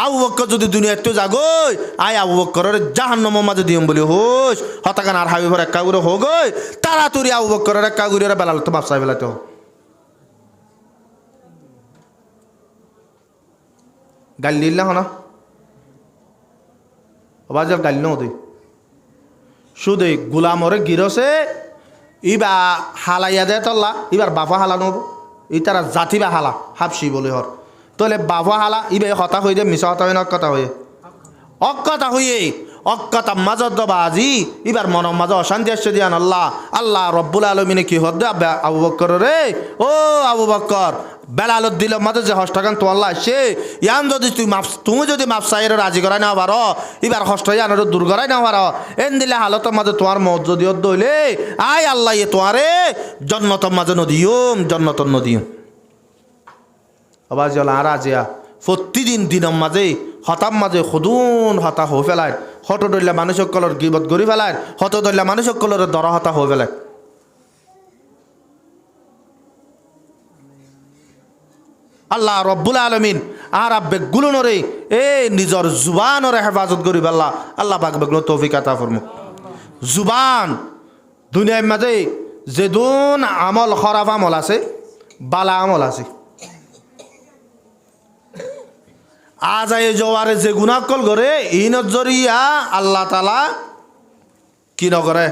আবু বকর যদি দুনিয়াতে যাগই আয় আবু বকরের জাহান্নামের মাঝে দিম বলি হোস হতাগান আর হাবি পরে একা করে হোগই তাড়াতাড়ি আবু বকরের একা করে বেলাল তো মাপ চাই বেলাতে হোক গাল দিল্লা হনা বাজার গাল ন তুই শুধু গোলামরে গিরসে ইবা হালাইয়া দে তল্লা ইবার বাফা হালা নব ই তারা জাতি বা হালা হাফসি বলে হর তাহলে বাফা হালা ইবে হতা হয়ে দে মিশা হতা হয়ে না অকতা হয়ে অক্কতা মাজত দবা আজি এবার মনের মাঝে অশান্তি আসছে দিয়ান আল্লাহ আল্লাহ রব্বুল আলমিনে কি হদ আবু বকর রে ও আবু বকর বেলালত দিল মাঝে যে হস্টাকান তো আল্লাহ আসছে ইয়ান যদি তুমি যদি মাপসাইয়ের রাজি করাই না পারো এবার হস্ত ইয়ানের দূর করাই না পারো এন দিলে হালতের মাঝে তোমার মত যদি দইলে আয় আল্লাহ ইয়ে তোমারে জন্নতর মাঝে নদীয়ম জন্নতর নদীয়ম আবার জলা রাজিয়া প্রতিদিন দিনের মাঝে হতার মাঝে সদুন হতা হয়ে ফেলায় হত ধরলে মানুষক কলর গিবত গড়ি ফেলায় হত ধরলে মানুষক কলর দর হতা হয়ে ফেলায় আল্লাহ রব্বুল আলমিন আর আবেগুলো নরে এ নিজর জুবানরে হেফাজত করি পাল্লা আল্লাহ পাক বেগুলো তৌফিক আতা ফরমুক জুবান দুনিয়ার মাঝে যেদুন আমল খরাপ আমল আছে বালা আমল আছে আজাই জোয়ারে যে গুনাকল করে এই নজরিয়া আল্লাহ তালা কি নকরে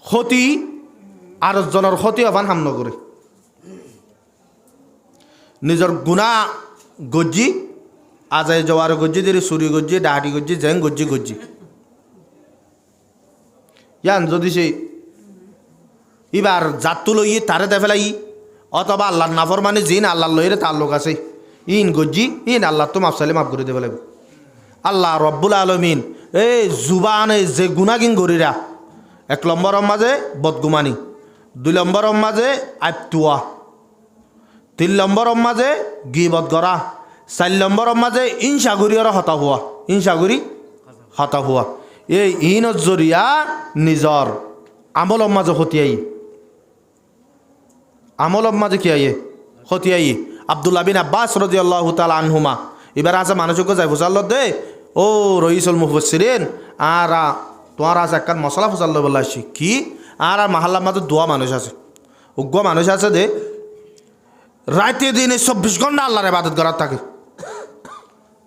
ক্ষতি আর জনের ক্ষতি অভান হাম নকরে নিজের গুণা গজ্জি আজাই জোয়ারে গজ্জি দেরি চুরি গজ্জি ডাহাটি গজ্জি জেং গজ্জি গজ্জি ইয়ান যদি সে এবার জাতু লই তারে দে ফেলাই অথবা আল্লাহর নাফরমানি জিন আল্লাহর লইরে তার লোক আছে ইন গজ্জি ইন আল্লাহ তো মাফ চাইলে মাফ করে দেবে লাগবে আল্লাহ রব্বুল আলমিন এই জুবানে যে গুণাগিন গরিরা এক নম্বরের মাঝে বদগুমানি 2 নম্বরের মাঝে আইপতুয়া, 3 নম্বরের মাঝে গিবত করা, 4 নম্বরের মাঝে ইনসাগুরির হতা হওয়া, ইনসাগুরি হতা হওয়া। এই ইনত জরিয়া নিজর আমলর মাঝে হতিয়াই, আমলর মাঝে কি আইয়ে হতিয়াই। আব্দুল্লাহ বিন আব্বাস রাদিয়াল্লাহু তাআলা আনহুমা এবার আছে মানুষকে যাই ফুসাল দে ও রইসুল মুফাসসিরিন আর তোমার আছে একটা মশলা ফুসাল বলা আসছি কি আর মাহাল্লার মাঝে দোয়া মানুষ আছে, উগ্র মানুষ আছে দে রাতে দিনে 24 ঘন্টা আল্লাহর ইবাদত করার থাকে।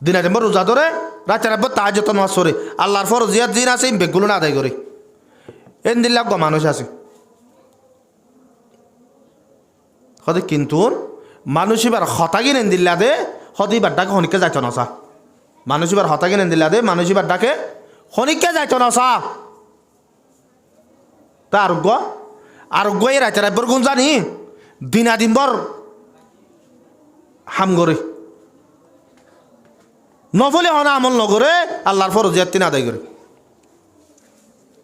দিনে দিন রোজা ধরে রাতের আব্বা তাহাজ্জুদ নামাজ পড়ে আল্লাহর ফরজিয়াত দিন আছে বেগুলো না আদায় করে। এন দিল্লা গো মানুষ আছে হতে, কিন্তু মানুষ এবার হতাগিন এন দিল্লা দে হতে এবার ডাকে হনিকে যাইত না সা, মানুষ এবার হতাগিন এন দিল্লা দে মানুষ এবার ডাকে হনিকে যাইত না সা। তা আরোগ্য এই রাতের আব্বর গুণ জানি দিনা দিনবর হাম করে নফলে হনা আমল নগরে আল্লাহর ফরজিয়াত তিন আদায় করে,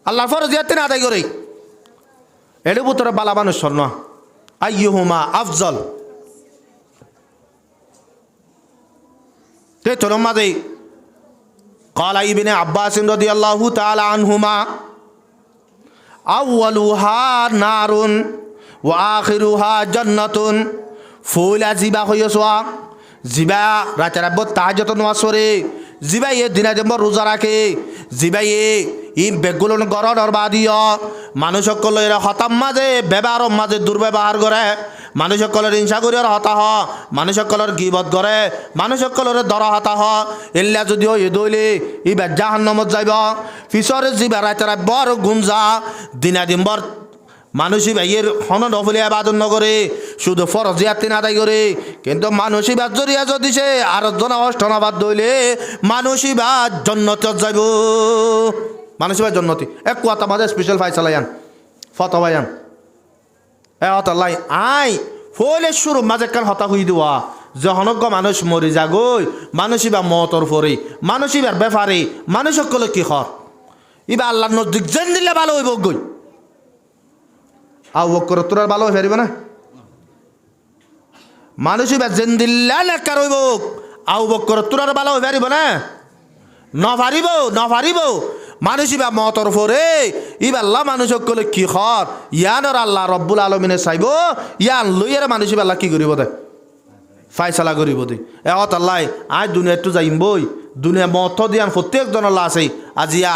আল্লাহর ফরজিয়াত তিন আদায় করে। এর ভিতরে বালা মানুষ স্বর্ণ আইয়ুহুমা আফজল। তে তোর মাঝে قال ابن عباس رضي الله تعالى عنهما আউয়ালুহা নারুন ওয়া আখিরুহা জান্নাতুন। ফুল জিবা হইছওয়া জিবা রাতের আব্বত তাহাজ্জুদ নামাজ পড়ে, জিবা এ দিনা দিন রোজা রাখে, জিবা ই বেগুলো গরর বাদিয় মানুষ সকলের হতাম মাঝে ব্যবহার মাঝে দুর্ব্যবহার করে, মানুষ সকলের হিংসা করিয়ার হতা হ, মানুষ সকলের গিবত করে, মানুষ সকলের দর হতা হ। এল্লা যদিও এ দইলে ই জাহান্নামত যাইব। ফিসরে জিবা রাতের বড় গুঞ্জা দিনা দিন বর মানুষই ভাইয়ের হন নফলে আবাদন নগরে শুধু ফরজিয়াত তিন আদায় করে, কিন্তু মানুষই বাদ জরিয়া যদি সে আর জন অষ্টনাবাদ দইলে মানুষই বাদ জন্নত যাইব, মানুষই বাদ জন্নতি। এক কথা মাঝে স্পেশাল ফাইসালায়ান ফতবায়ান এ হতাল্লাই আই ফলে শুরু মাঝে কান হতা হই দেওয়া যখনজ্ঞ মানুষ মরি যাগই মানুষই বা মতর ফরে মানুষই বার বেফারে মানুষ সকলে কি হর ইবা আল্লাহর নজদিক জেন দিলে ভালো হইব গই। আউ বকর তোরার ভালো হয়ে পারিব না, মানুষই বা জেন দিল্লা লেখার হইব আউ বকর তোরার ভালো হয়ে পারিব না, নফারিব নফারিব মানুষই বা মতর ফরে ইবা আল্লাহ মানুষ সকলে কি হর ইয়ানর আল্লাহ রব্বুল আলমিনে চাইব ইয়ান লইয়ার মানুষই বা আল্লাহ কি করিব দে ফাইসালা করিব দে। এত আল্লাহ আজ দুনিয়াটো যাইম বই দুনিয়া মত দিয়ান প্রত্যেকজন আল্লাহ আছে আজিয়া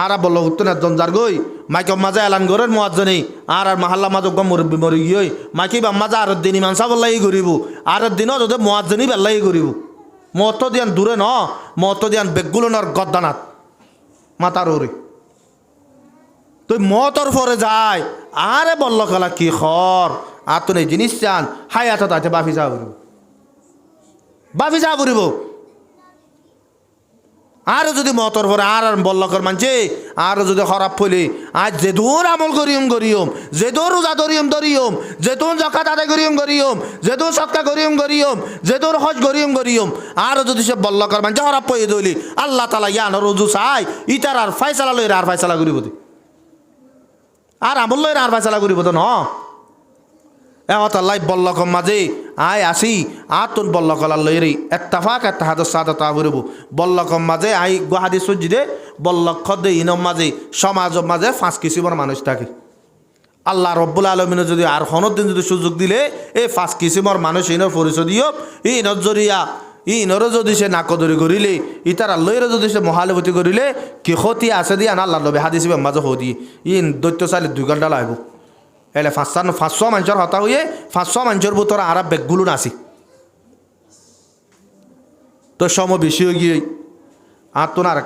আর বলল উত্তর একজন যার গই মাইকে মাঝে এলান করেন মোয়াজ্জনী আর মাহাল্লা মাঝে মুরব্বী মরি গিয়ে মাইকি বা মাঝে আর দিন ইমান সাহ বল্লাই করিব আর দিনও যদি মোয়াজ্জনী বেল্লাই করিব মত দিয়ান দূরে ন মত দিয়ান বেগুলনের গদ্দানাত মাতার ওরে তুই মতর ফরে যায় আরে বলল খেলা কি খর আর তো নেই জিনিস চান হাই আতা তাতে বাফি যা করিব বাফি যা করিব। আর যদি মতর পরে আর বল্লকর মানছে আর যদি খারাপ ফলে আজ যে দূর আমল করিম করিম যে দূর রোজা ধরিম ধরিম যে দূর জাকাত আদায় করিম করিম যে দূর সৎকা করিম করিম যে দূর হজ করিম করিম আর যদি সে বল্লকর মানছে খারাপ পয়ে দইলি আল্লাহ তালা ইয়ান রোজু চাই ইতার আর ফাইসালা লইরা আর ফাইসালা করিব আর আমল লইরা আর ফাইসালা করিব তো ন এলাই বল্লকর মাঝে আয় আসি আর তোর বল্লকলার লইরে এত্তাফাক এত্তাহাদ সাদা তা করিব বল্লকর মাঝে আই গুয়াহাদি সজ্জি দে বল্লক্ষ দে ইনম মাঝে সমাজের মাঝে 5 কিসিমের মানুষ থাকে। আল্লাহ রব্বুল আলমিনে যদি আর হনদিন যদি সুযোগ দিলে এই 5 কিসিমের মানুষ ইনর পরিচয় দিও ইনর জরিয়া ইনরও যদি সে নাকদরি করিলে ইতার আল্লইরে যদি সে মহালবতী করিলে কি ক্ষতি আছে দিয়ে আল্লাহ নবী হাদিস মাঝে হদি ইন দৈত্য চাইলে 2 ঘন্টা লাগব। এলে 500 মানুষের হতা হয়ে 500 মানুষের ভিতরে আর বেগগুলো নাচি তো সম বেশি হয়ে গিয়ে আর তো না আর